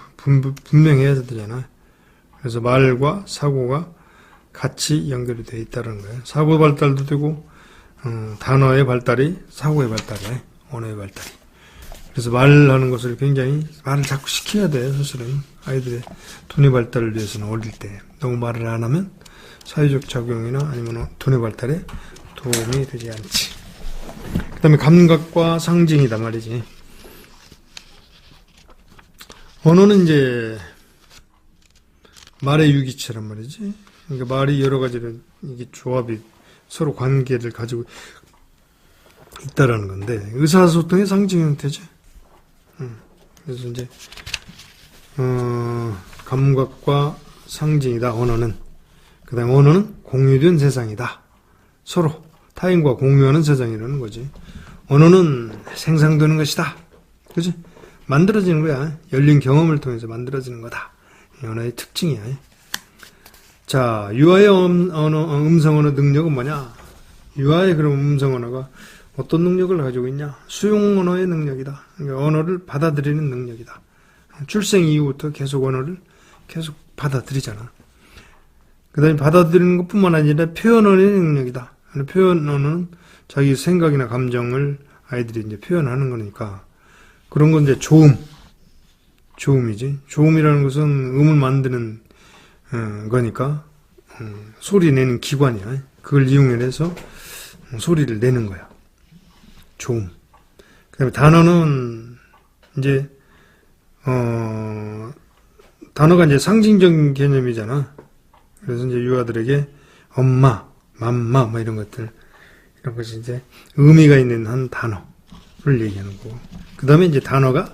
분명해야 되잖아요. 그래서 말과 사고가 같이 연결이 되어 있다는 거예요. 사고 발달도 되고, 단어의 발달이 사고의 발달이에요. 언어의 발달이. 그래서 말하는 것을 굉장히 말을 자꾸 시켜야 돼요. 사실은 아이들의 두뇌 발달을 위해서는 어릴 때 너무 말을 안 하면 사회적 작용이나 아니면 두뇌 발달에 도움이 되지 않지. 그 다음에 감각과 상징이다 말이지. 언어는 이제 말의 유기체란 말이지. 그러니까 말이 여러 가지를 이게 조합이 서로 관계를 가지고 있다라는 건데 의사소통의 상징 형태죠. 그래서 이제 감각과 상징이다. 언어는. 그다음 언어는 공유된 세상이다. 서로 타인과 공유하는 세상이라는 거지. 언어는 생성되는 것이다. 그지? 만들어지는 거야. 열린 경험을 통해서 만들어지는 거다. 이 언어의 특징이야. 자, 유아의 음성 언어 능력은 뭐냐? 유아의 그럼 음성 언어가 어떤 능력을 가지고 있냐? 수용 언어의 능력이다. 그러니까 언어를 받아들이는 능력이다. 출생 이후부터 계속 언어를 계속 받아들이잖아. 그 다음에 받아들이는 것뿐만 아니라 표현 언어의 능력이다. 표현 언어는 자기 생각이나 감정을 아이들이 이제 표현하는 거니까 그런 건 이제 조음이지. 조음이라는 것은 음을 만드는 거니까 소리 내는 기관이야. 그걸 이용해서 소리를 내는 거야. 조음. 그 다음에 단어는 이제 단어가 이제 상징적인 개념이잖아. 그래서 이제 유아들에게 엄마, 맘마 뭐 이런 것들 이런 것이 이제 의미가 있는 한 단어를 얘기하는 거고. 그 다음에 이제 단어가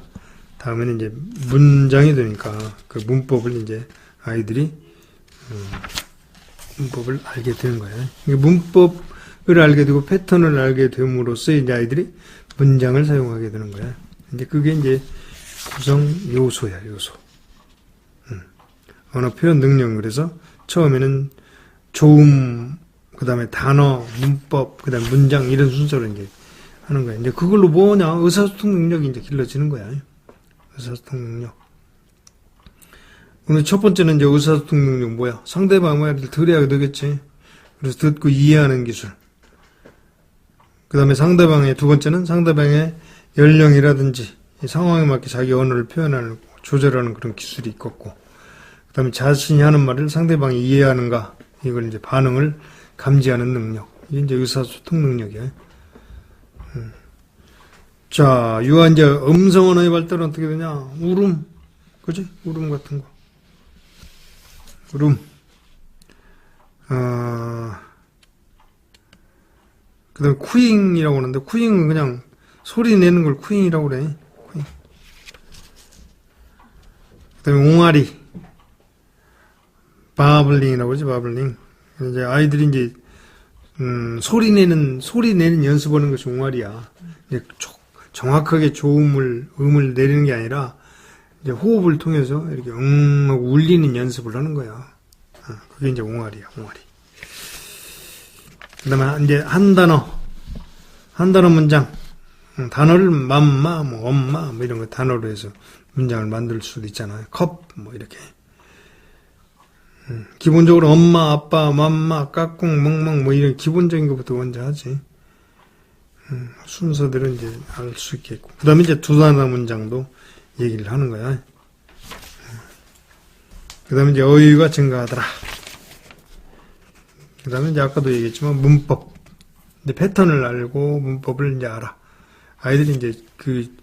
다음에는 이제 문장이 되니까 그 문법을 이제 아이들이 문법을 알게 되는 거예요. 문법을 알게 되고 패턴을 알게 됨으로써 이제 아이들이 문장을 사용하게 되는 거야. 이제 그게 이제 구성 요소야, 요소. 언어 표현 능력. 그래서 처음에는 조음, 그 다음에 단어, 문법, 그 다음에 문장 이런 순서로 이제 하는 거야. 이제 그걸로 뭐냐? 의사소통 능력이 이제 길러지는 거야. 의사소통 능력. 오늘 첫 번째는 이제 의사소통 능력 뭐야? 상대방 말을 들어야 되겠지. 그래서 듣고 이해하는 기술. 그 다음에 상대방의 두 번째는 상대방의 연령이라든지 상황에 맞게 자기 언어를 표현하는, 조절하는 그런 기술이 있겠고. 그 다음에 자신이 하는 말을 상대방이 이해하는가. 이걸 이제 반응을 감지하는 능력. 이게 이제 의사소통 능력이야. 자, 유아 이제 음성 언어의 발달은 어떻게 되냐? 울음. 그지? 울음 같은 거. 울음. 그 다음에 쿠잉이라고 하는데, 쿠잉은 그냥 소리 내는 걸 쿠잉이라고 그래. 쿠잉. 그 다음에 옹알이. 바블링이라고 그러지, 바블링. 이제 아이들이 이제, 소리 내는 연습하는 것이 옹알이야. 이제 정확하게 음을 내리는 게 아니라, 이제 호흡을 통해서 이렇게 하고 울리는 연습을 하는 거야. 그게 이제 옹알이야, 옹알이. 그 다음에 이제 한 단어 문장. 단어를 맘마, 뭐, 엄마, 뭐 이런 거 단어로 해서 문장을 만들 수도 있잖아요. 컵, 뭐 이렇게. 기본적으로 엄마, 아빠, 맘마, 까꿍, 멍멍 뭐 이런 기본적인 것부터 먼저 하지. 순서대로 이제 알 수 있겠고. 그 다음에 이제 두 단어 문장도 얘기를 하는 거야. 그 다음에 이제 어휘가 증가하더라. 그 다음에 이제 아까도 얘기했지만 문법. 이제 패턴을 알고 문법을 이제 알아. 아이들이 이제 그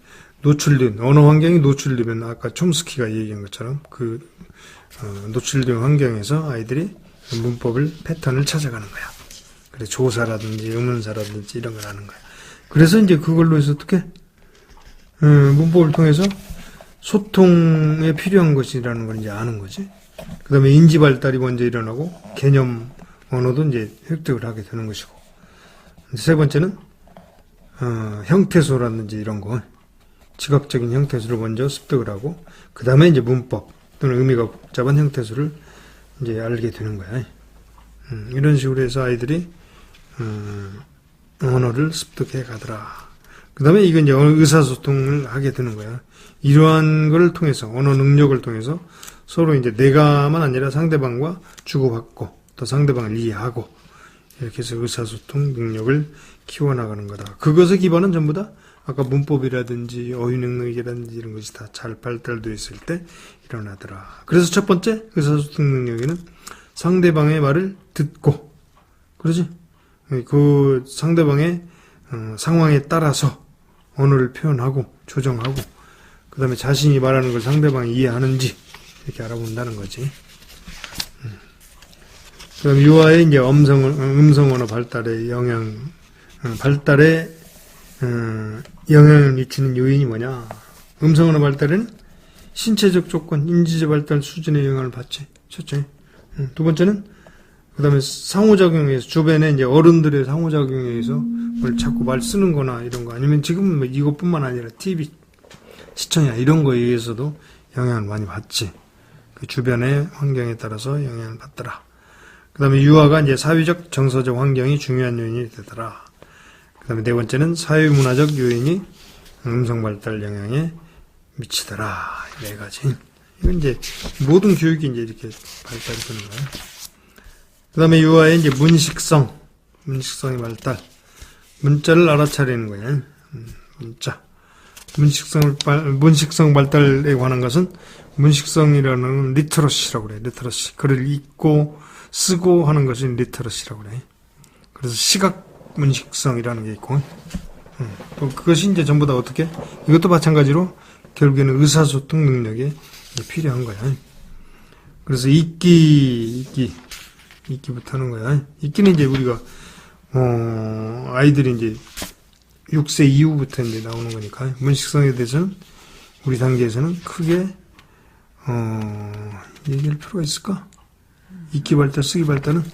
노출된, 언어 환경이 노출되면 아까 촘스키가 얘기한 것처럼 노출된 환경에서 아이들이 문법을, 패턴을 찾아가는 거야. 그래, 조사라든지 의문사라든지 이런 걸 하는 거야. 그래서 이제 그걸로 해서 어떻게, 문법을 통해서 소통에 필요한 것이라는 걸 이제 아는 거지. 그 다음에 인지 발달이 먼저 일어나고 개념 언어도 이제 획득을 하게 되는 것이고. 세 번째는, 형태소라든지 이런 거, 지각적인 형태소를 먼저 습득을 하고, 그 다음에 이제 문법 또는 의미가 복잡한 형태소를 이제 알게 되는 거야. 이런 식으로 해서 아이들이, 언어를 습득해 가더라. 그 그 다음에 이건 이제 의사소통을 하게 되는 거야. 이러한 걸 통해서, 언어 능력을 통해서 서로 이제 내가만 아니라 상대방과 주고받고 또 상대방을 이해하고 이렇게 해서 의사소통 능력을 키워나가는 거다. 그것의 기반은 전부 다 아까 문법이라든지 어휘 능력이라든지 이런 것이 다 잘 발달되어 있을 때 일어나더라. 그래서 첫 번째 의사소통 능력에는 상대방의 말을 듣고, 그러지? 그 상대방의 상황에 따라서 언어를 표현하고 조정하고 그 다음에 자신이 말하는 걸 상대방이 이해하는지 이렇게 알아본다는 거지. 그 다음에 유아의 이제 음성 언어 발달에 영향을 미치는 요인이 뭐냐? 음성 언어 발달에는 신체적 조건, 인지적 발달 수준의 영향을 받지. 첫째. 두 번째는 그 다음에 상호작용에서, 주변에 이제 어른들의 상호작용에 의해서 뭘 자꾸 말 쓰는 거나 이런 거, 아니면 지금 뭐 이것뿐만 아니라 TV 시청이나 이런 거에 의해서도 영향을 많이 받지. 그 주변의 환경에 따라서 영향을 받더라. 그 다음에 유아가 이제 사회적, 정서적 환경이 중요한 요인이 되더라. 그 다음에 네 번째는 사회문화적 요인이 음성 발달 영향에 미치더라. 네 가지. 이건 이제 모든 교육이 이제 이렇게 발달이 되는 거예요. 그 다음에 유아의 이제 문식성의 발달. 문자를 알아차리는 거예요. 문자. 문식성 발달에 관한 것은 문식성이라는 리터러시라고 그래요. 리터러시. 글을 읽고 쓰고 하는 것이 리터러시라고 그래요. 그래서 시각 문식성이라는 게 있고, 또 그것이 이제 전부 다 어떻게? 이것도 마찬가지로 결국에는 의사소통 능력에 필요한 거야. 그래서 읽기부터 하는 거야. 읽기는 이제 우리가, 아이들이 이제 6세 이후부터 이제 나오는 거니까, 문식성에 대해서는 우리 단계에서는 크게, 얘기할 필요가 있을까? 읽기 발달, 쓰기 발달은?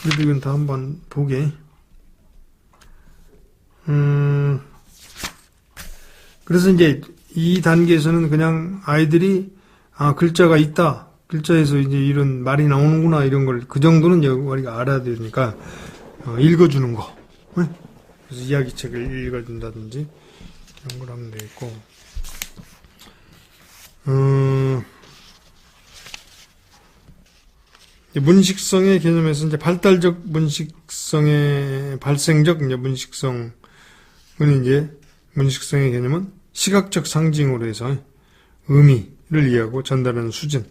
그래도 이건 다 한번 보게. 그래서 이제 이 단계에서는 그냥 아이들이, 글자가 있다. 글자에서 이제 이런 말이 나오는구나. 이런 걸, 그 정도는 이제 우리가 알아야 되니까, 읽어주는 거. 그래서 이야기책을 읽어준다든지, 이런 걸 하면 되겠고. 문식성의 개념에서 이제 발달적 문식성의 발생적 이제 문식성은 이제 문식성의 개념은 시각적 상징으로 해서 의미를 이해하고 전달하는 수준,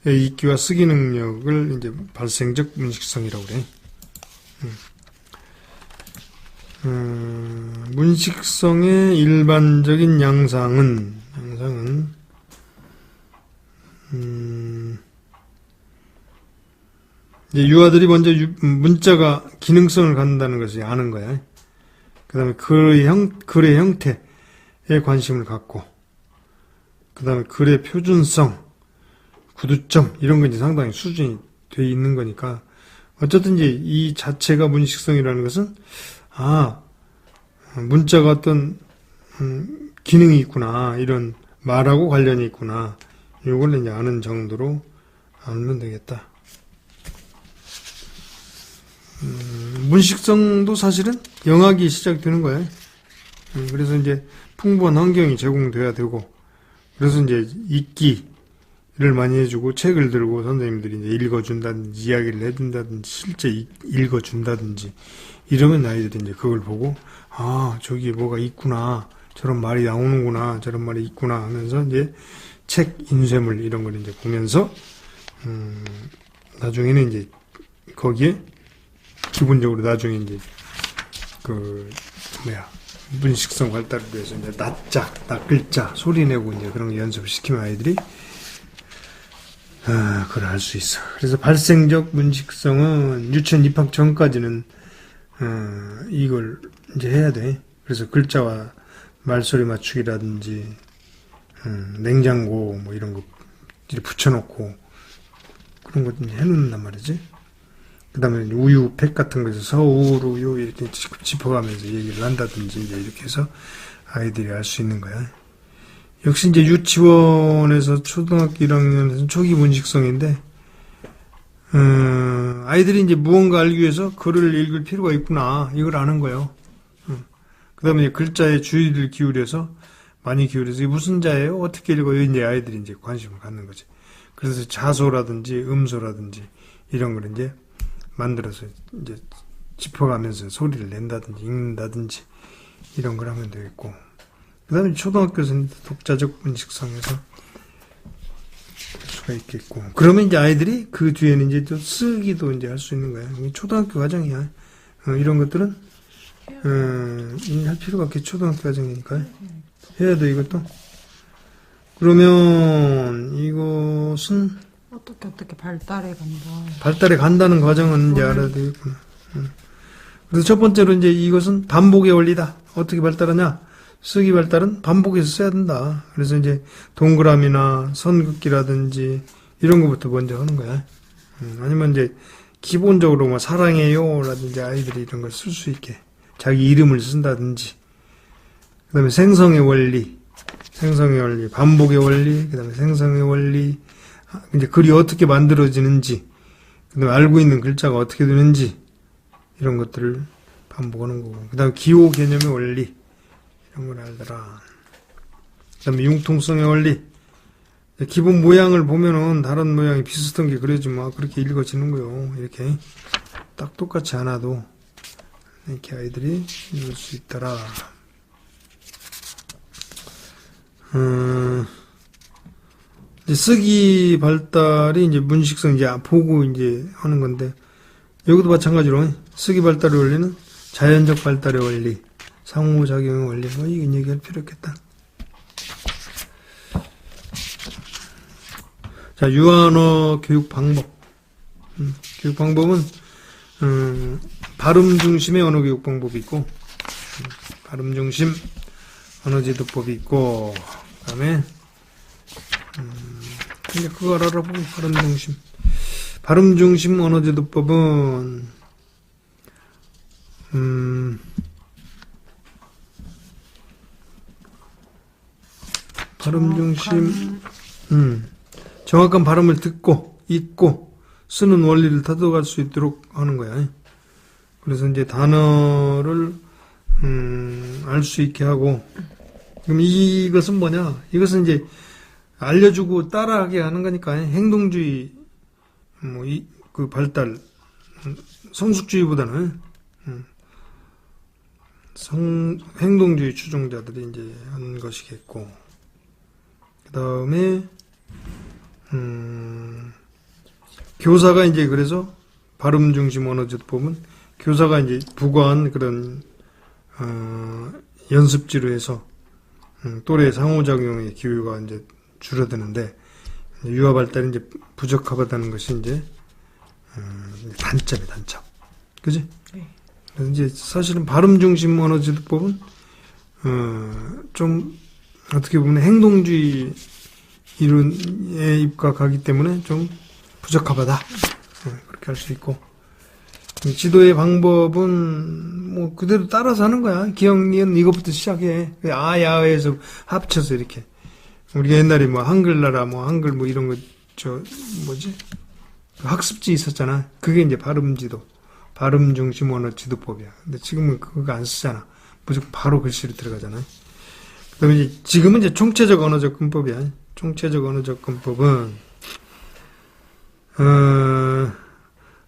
읽기와 쓰기 능력을 이제 발생적 문식성이라고 그래. 문식성의 일반적인 양상은 이제 유아들이 먼저 문자가 기능성을 갖는다는 것을 아는 거야. 그 다음에 글의 형태에 관심을 갖고, 그 다음에 글의 표준성, 구두점, 이런 건 이제 상당히 수준이 돼 있는 거니까, 어쨌든 이제 이 자체가 문식성이라는 것은, 문자가 어떤, 기능이 있구나, 이런 말하고 관련이 있구나, 이걸 이제 아는 정도로 알면 되겠다. 문식성도 사실은 영학이 시작되는 거예요. 그래서 이제 풍부한 환경이 제공돼야 되고, 그래서 이제 읽기를 많이 해주고, 책을 들고 선생님들이 이제 읽어준다든지, 이야기를 해준다든지, 실제 읽어준다든지, 이러면 아이들이 이제 그걸 보고, 저기 뭐가 있구나, 저런 말이 나오는구나, 저런 말이 있구나 하면서 이제 책 인쇄물 이런 걸 이제 보면서, 나중에는 이제 거기에 기본적으로 나중에 이제 문식성 발달을 위해서 이제 낱글자 소리 내고 이제 그런 거 연습을 시키면 아이들이 그걸 알 수 있어. 그래서 발생적 문식성은 유치원 입학 전까지는 이걸 이제 해야 돼. 그래서 글자와 말소리 맞추기라든지 냉장고 뭐 이런 거 붙여놓고 그런 거 이제 해놓는단 말이지. 그 다음에 우유 팩 같은 거에서 서우루유 이렇게 짚어가면서 얘기를 한다든지 이제 이렇게 해서 아이들이 알 수 있는 거야. 역시 이제 유치원에서 초등학교 1학년에서 초기 문식성인데, 아이들이 이제 무언가 알기 위해서 글을 읽을 필요가 있구나. 이걸 아는 거예요. 그 다음에 글자에 주의를 기울여서, 많이 기울여서, 이게 무슨 자예요? 어떻게 읽어요? 이제 아이들이 이제 관심을 갖는 거지. 그래서 자소라든지 음소라든지 이런 걸 이제 만들어서 이제 짚어가면서 소리를 낸다든지 읽는다든지 이런 걸 하면 되겠고, 그 다음에 초등학교에서는 독자적 문식성에서 할 수가 있겠고, 그러면 이제 아이들이 그 뒤에는 이제 또 쓰기도 이제 할 수 있는 거야. 초등학교 과정이야. 이런 것들은 할 필요가 없게 초등학교 과정이니까 해야 돼, 이것도. 그러면 이것은 어떻게 발달해 간다. 발달해 간다는 과정은 이제 알아야 되겠구나. 그래서 첫 번째로 이제 이것은 반복의 원리다. 어떻게 발달하냐? 쓰기 발달은 반복해서 써야 된다. 그래서 이제 동그라미나 선긋기라든지 이런 것부터 먼저 하는 거야. 아니면 이제 기본적으로 뭐 사랑해요라든지 아이들이 이런 걸 쓸 수 있게 자기 이름을 쓴다든지, 그 다음에 생성의 원리, 반복의 원리, 그 다음에 생성의 원리, 이제 글이 어떻게 만들어지는지, 그 다음에 알고 있는 글자가 어떻게 되는지, 이런 것들을 반복하는 거고, 그 다음에 기호 개념의 원리, 이런 걸 알더라. 그 다음에 융통성의 원리, 기본 모양을 보면은 다른 모양이 비슷한 게 그려지면 그렇게 읽어지는 거요. 이렇게 딱 똑같이 않아도 이렇게 아이들이 읽을 수 있더라. 이제 쓰기 발달이 이제 문식성 이제 보고 이제 하는 건데, 여기도 마찬가지로 쓰기 발달의 원리는 자연적 발달의 원리, 상호작용의 원리, 이건 얘기할 필요 없겠다. 자, 유한어 교육 방법. 교육 방법은 발음 중심의 언어 교육 방법이 있고, 발음 중심 언어 제도법이 있고, 그다음에 이제 그걸 알아보고 발음 중심 언어 제도법은 발음 중심 정확한 발음을 듣고 읽고 쓰는 원리를 타도할 수 있도록 하는 거야. 그래서 이제 단어를 알 수 있게 하고, 그럼 이것은 뭐냐? 이것은 이제 알려주고 따라하게 하는 거니까 행동주의 그 발달, 성숙주의보다는 행동주의 추종자들이 이제 한 것이겠고, 그 다음에 교사가 이제 그래서 발음 중심 언어제도법은 교사가 이제 부과한 그런 연습지로 해서 또래 상호작용의 기회가 이제 줄어드는데, 유아 발달이 이제 부적합하다는 것이 이제 단점이 단점, 그지? 네. 그래서 이제 사실은 발음 중심 언어제도법은 좀 어떻게 보면 행동주의 이론에 입각하기 때문에 좀 부적합하다. 그렇게 할 수 있고, 지도의 방법은 뭐 그대로 따라서 하는 거야. 기억, 니은 이것부터 시작해. 아야에서 합쳐서 이렇게. 우리가 옛날에 뭐 한글나라 한글 이런 거 학습지 있었잖아. 그게 이제 발음지도, 발음 중심 언어 지도법이야. 근데 지금은 그거 안 쓰잖아. 무조건 바로 글씨로 들어가잖아. 그다음에 이제 지금은 이제 총체적 언어 접근법이야. 총체적 언어 접근법은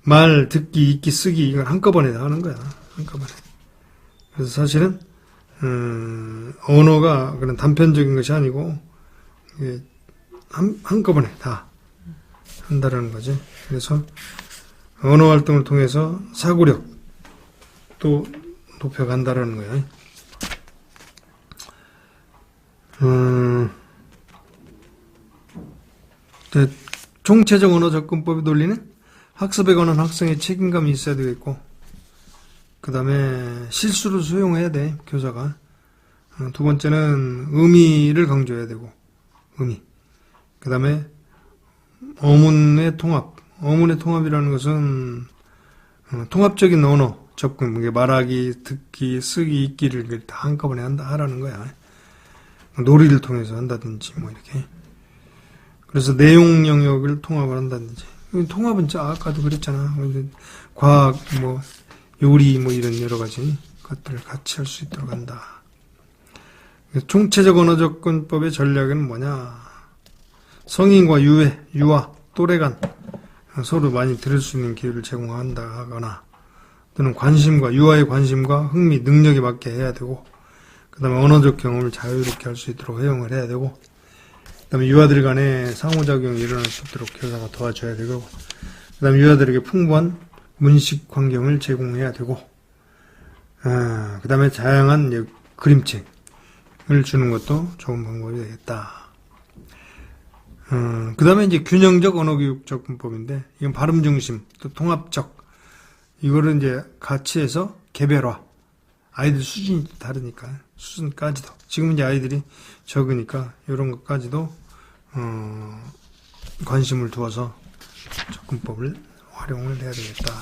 말, 듣기, 읽기, 쓰기 이걸 한꺼번에 다 하는 거야. 한꺼번에. 그래서 사실은 언어가 그런 단편적인 것이 아니고 이게 한꺼번에 다 한다라는 거지. 그래서 언어 활동을 통해서 사고력도 높여간다라는 거야. 총체적 언어 접근법의 논리는 학습에 관한 학생의 책임감이 있어야 되겠고, 그 다음에 실수를 수용해야 돼, 교사가. 두 번째는 의미를 강조해야 되고, 의미. 그 다음에 어문의 통합. 어문의 통합이라는 것은 통합적인 언어 접근, 말하기, 듣기, 쓰기, 읽기를 다 한꺼번에 하라는 거야. 놀이를 통해서 한다든지 이렇게. 그래서 내용 영역을 통합을 한다든지. 통합은 아까도 그랬잖아. 과학, 요리 이런 여러 가지 것들을 같이 할 수 있도록 한다. 총체적 언어 접근법의 전략은 뭐냐? 성인과 유아, 또래 간 서로 많이 들을 수 있는 기회를 제공한다 하거나 또는 유아의 관심과 흥미, 능력에 맞게 해야 되고 그 다음에 언어적 경험을 자유롭게 할 수 있도록 허용을 해야 되고 그 다음에 유아들 간에 상호작용이 일어날 수 있도록 교사가 도와줘야 되고 그 다음에 유아들에게 풍부한 문식 환경을 제공해야 되고 그 다음에 다양한 그림책을 주는 것도 좋은 방법이 되겠다. 그 다음에 이제 균형적 언어교육 접근법인데, 이건 발음 중심, 또 통합적, 이거를 이제 같이 해서 개별화. 아이들 수준이 다르니까, 수준까지도. 지금 이제 아이들이 적으니까, 이런 것까지도, 관심을 두어서 접근법을 활용을 해야 되겠다.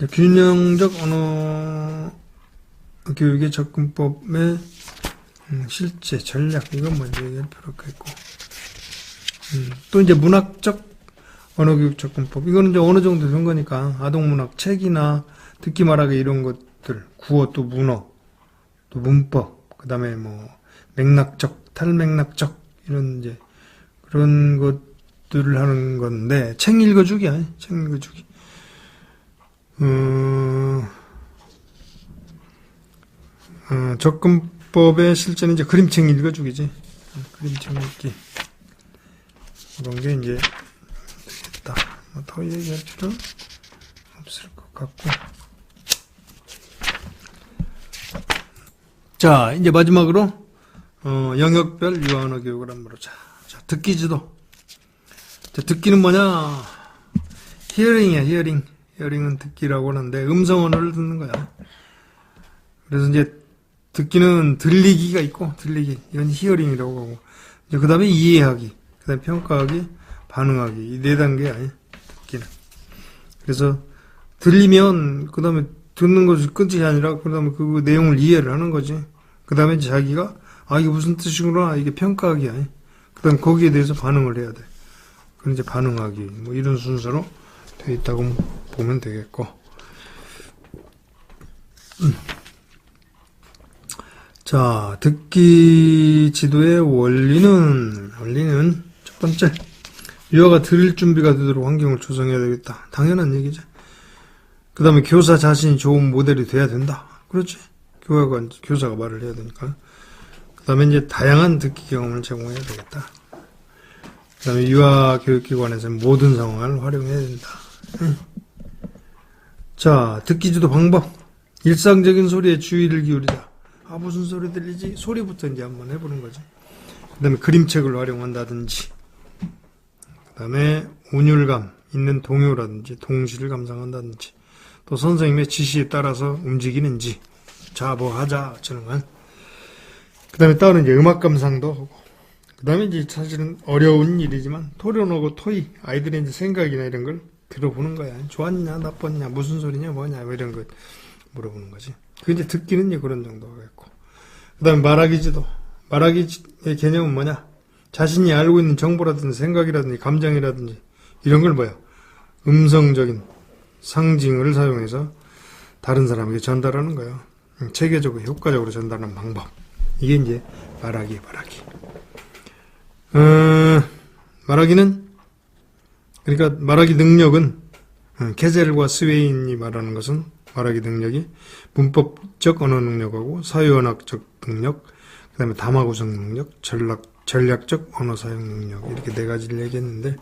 균형적 언어 교육의 접근법의 실제 전략 이건 먼저 얘기할 필요가 있고 또 이제 문학적 언어교육 접근법 이거는 이제 어느 정도 된 거니까 아동문학 책이나 듣기 말하기 이런 것들 구어 또 문어 또 문법 그 다음에 뭐 맥락적 탈맥락적 이런 이제 그런 것들을 하는 건데 책 읽어주기야 책 읽어주기 접근법의 실제는 이제 그림책 읽어주기지. 그림책 읽기. 이런 게 이제 되겠다. 뭐 더 얘기할 필요 없을 것 같고. 자, 이제 마지막으로, 영역별 유아 언어 교육을 한번 보자. 자, 듣기 지도. 자, 듣기는 뭐냐? 히어링이야, 히어링. 히어링은 듣기라고 하는데, 음성 언어를 듣는 거야. 그래서 이제, 듣기는 들리기가 있고, 들리기. 이건 히어링이라고 하고. 이제 그 다음에 이해하기. 그 다음에 평가하기, 반응하기. 이 네 단계야, 듣기는. 그래서, 들리면, 그 다음에 듣는 것이 끝이 아니라, 그 다음에 그 내용을 이해를 하는 거지. 그 다음에 자기가, 이게 무슨 뜻이구나. 이게 평가하기야. 그 다음에 거기에 대해서 반응을 해야 돼. 그럼 이제 반응하기. 뭐 이런 순서로 되어 있다고 보면 되겠고. 자, 듣기 지도의 원리는 첫 번째, 유아가 들을 준비가 되도록 환경을 조성해야 되겠다. 당연한 얘기죠. 그 다음에 교사 자신이 좋은 모델이 돼야 된다. 그렇지. 교사가 말을 해야 되니까. 그 다음에 이제 다양한 듣기 경험을 제공해야 되겠다. 그 다음에 유아 교육기관에서는 모든 상황을 활용해야 된다. 자, 듣기 지도 방법. 일상적인 소리에 주의를 기울이자. 무슨 소리 들리지? 소리부터 이제 한번 해보는 거지. 그 다음에 그림책을 활용한다든지, 그 다음에 운율감 있는 동요라든지, 동시를 감상한다든지, 또 선생님의 지시에 따라서 움직이는지, 자, 뭐 하자, 저런 건. 그 다음에 따로 이제 음악 감상도 하고, 그 다음에 이제 사실은 어려운 일이지만, 토론하고 토의, 아이들의 이제 생각이나 이런 걸 들어보는 거야. 좋았냐, 나빴냐, 무슨 소리냐, 뭐냐, 뭐 이런 거 물어보는 거지. 그 이제 듣기는 이제 그런 정도가 있고. 그 다음에 말하기 지도. 말하기의 개념은 뭐냐? 자신이 알고 있는 정보라든지 생각이라든지 감정이라든지 이런 걸 뭐야? 음성적인 상징을 사용해서 다른 사람에게 전달하는 거예요. 체계적으로 효과적으로 전달하는 방법. 이게 이제 말하기. 말하기는 그러니까 말하기 능력은 케젤과 스웨인이 말하는 것은 말하기 능력이 문법적 언어 능력하고 사회언어적 능력, 그 다음에 담화 구성 능력, 전략적 언어 사용 능력 이렇게 네 가지를 얘기했는데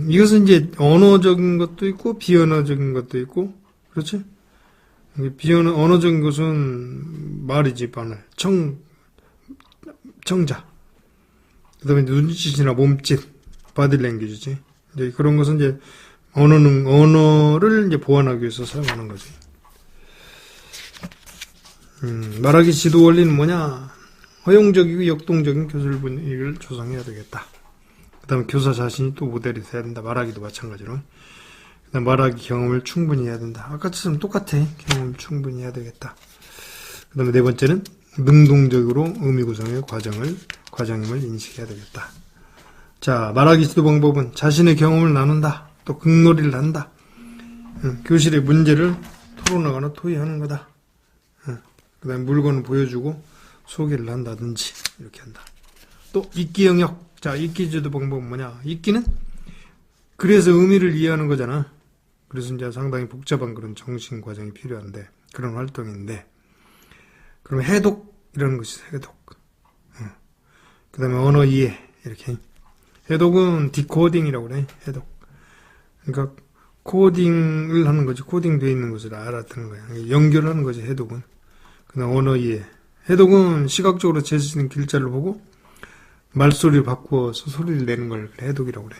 이것은 이제 언어적인 것도 있고 비언어적인 것도 있고 그렇지? 언어적인 것은 말이지 바늘, 청자, 그 다음에 눈짓이나 몸짓, 바디랭귀지지. 이제 그런 것은 이제 언어를 이제 보완하기 위해서 사용하는 거지. 말하기 지도 원리는 뭐냐? 허용적이고 역동적인 교실 분위기를 조성해야 되겠다. 그 다음에 교사 자신이 또 모델이 돼야 된다. 말하기도 마찬가지로. 그 다음에 말하기 경험을 충분히 해야 된다. 아까처럼 똑같아. 경험을 충분히 해야 되겠다. 그 다음에 네 번째는 능동적으로 의미 구성의 과정임을 인식해야 되겠다. 자, 말하기 지도 방법은 자신의 경험을 나눈다. 또 극놀이를 한다. 교실의 문제를 토론하거나 토의하는 거다. 그 다음에 물건을 보여주고 소개를 한다든지 이렇게 한다. 또 읽기 영역. 자, 읽기 지도 방법은 뭐냐? 읽기는 그래서 의미를 이해하는 거잖아. 그래서 이제 상당히 복잡한 그런 정신 과정이 필요한데 그런 활동인데 그럼 해독이라는 것이 해독. 그 다음에 언어 이해 이렇게. 해독은 디코딩이라고 그래. 해독. 그러니까 코딩을 하는 거지. 코딩되어 있는 것을 알아듣는 거야. 연결하는 거지, 해독은. 그 다음 언어 이해. 해독은 시각적으로 제시된 글자를 보고 말소리를 바꾸어서 소리를 내는 걸 해독이라고 그래.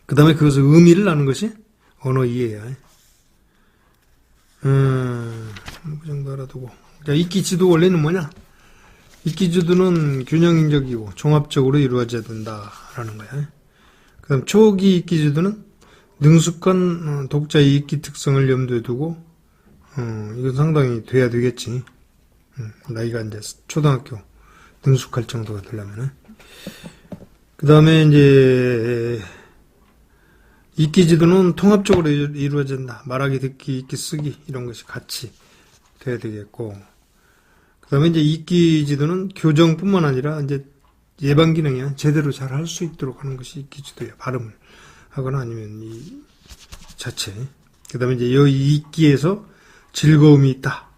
그 다음에 그것을 의미를 아는 것이 언어 이해야. 그 정도 알아두고. 자, 읽기 지도 원리는 뭐냐? 읽기 지도는 균형적이고 종합적으로 이루어져야 된다라는 거야. 그 다음 초기 읽기 지도는 능숙한 독자의 읽기 특성을 염두에 두고, 이건 상당히 돼야 되겠지. 나이가 이제 초등학교 능숙할 정도가 되려면은. 그 다음에 이제, 읽기 지도는 통합적으로 이루어진다. 말하기, 듣기, 읽기, 쓰기, 이런 것이 같이 돼야 되겠고. 그 다음에 이제 읽기 지도는 교정뿐만 아니라 이제 예방 기능이야. 제대로 잘 할 수 있도록 하는 것이 읽기 지도야. 발음을 하거나 아니면 이 자체. 그 다음에 이제 여기 읽기에서 즐거움이 있다.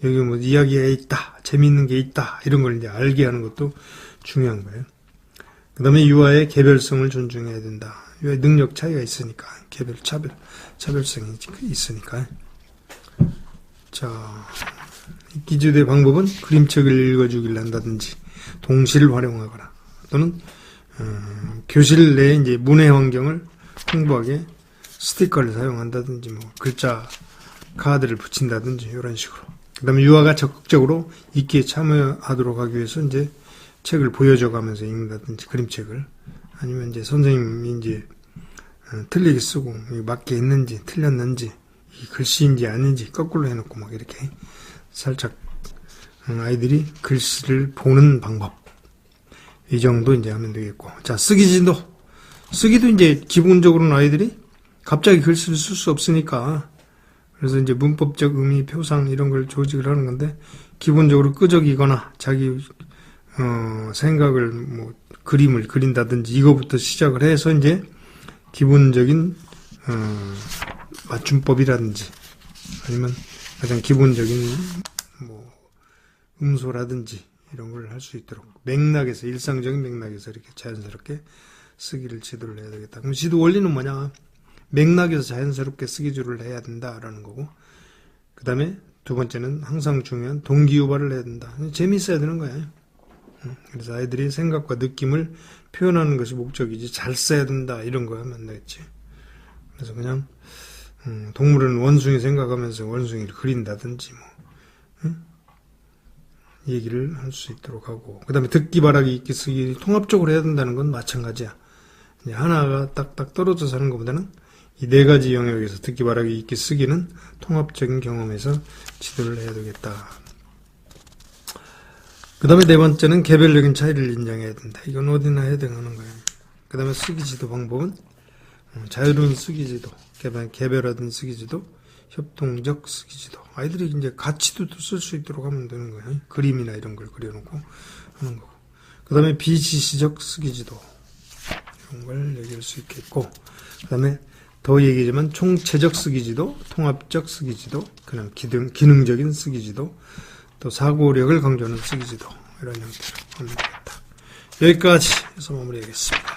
여기 뭐 이야기가 있다. 재미있는 게 있다. 이런 걸 이제 알게 하는 것도 중요한 거예요. 그 다음에 유아의 개별성을 존중해야 된다. 유아의 능력 차이가 있으니까. 차별성이 있으니까. 자, 읽기 지도의 방법은 그림책을 읽어주기를 한다든지, 동시를 활용하거나, 또는, 교실 내에 이제 문해 환경을 홍보하게 스티커를 사용한다든지, 뭐, 글자, 카드를 붙인다든지, 이런 식으로. 그 다음에 유아가 적극적으로 읽기에 참여하도록 하기 위해서 이제 책을 보여줘 가면서 읽는다든지, 그림책을. 아니면 이제 선생님이 이제, 틀리게 쓰고, 맞게 했는지, 틀렸는지, 이 글씨인지 아닌지 거꾸로 해놓고 막 이렇게 살짝 아이들이 글씨를 보는 방법. 이 정도 이제 하면 되겠고. 자, 쓰기 지도. 쓰기도 이제 기본적으로는 아이들이 갑자기 글씨를 쓸 수 없으니까. 그래서 이제 문법적 의미, 표상 이런 걸 조직을 하는 건데, 기본적으로 끄적이거나 자기, 생각을 뭐, 그림을 그린다든지 이거부터 시작을 해서 이제 기본적인, 맞춤법이라든지 아니면 가장 기본적인 뭐 음소라든지 이런 걸 할 수 있도록 맥락에서 일상적인 맥락에서 이렇게 자연스럽게 쓰기를 지도를 해야 되겠다. 그럼 지도 원리는 뭐냐? 맥락에서 자연스럽게 쓰기 지도를 해야 된다라는 거고, 그 다음에 두 번째는 항상 중요한 동기유발을 해야 된다. 재미있어야 되는 거야. 그래서 아이들이 생각과 느낌을 표현하는 것이 목적이지 잘 써야 된다 이런 거 하면 안 되겠지. 그래서 그냥 동물은 원숭이 생각하면서 원숭이를 그린다든지 뭐 얘기를 할 수 있도록 하고, 그 다음에 듣기, 말하기, 읽기, 쓰기 통합적으로 해야 된다는 건 마찬가지야. 이제 하나가 딱딱 떨어져서 하는 것보다는 이 네 가지 영역에서 듣기, 말하기, 읽기, 쓰기는 통합적인 경험에서 지도를 해야 되겠다. 그 다음에 네 번째는 개별적인 차이를 인정해야 된다. 이건 어디나 해당하는 거예요. 그 다음에 쓰기 지도 방법은 자유로운 쓰기 지도, 개별화된 쓰기 지도, 협동적 쓰기 지도. 아이들이 이제 가치도 쓸 수 있도록 하면 되는 거예요. 그림이나 이런 걸 그려놓고 하는 거고. 그 다음에 비지시적 쓰기 지도. 이런 걸 얘기할 수 있겠고. 그 다음에 더 얘기하자면 총체적 쓰기 지도, 통합적 쓰기 지도, 그냥 기능적인 쓰기 지도, 또 사고력을 강조하는 쓰기 지도. 이런 형태로 하면 되겠다. 여기까지 해서 마무리하겠습니다.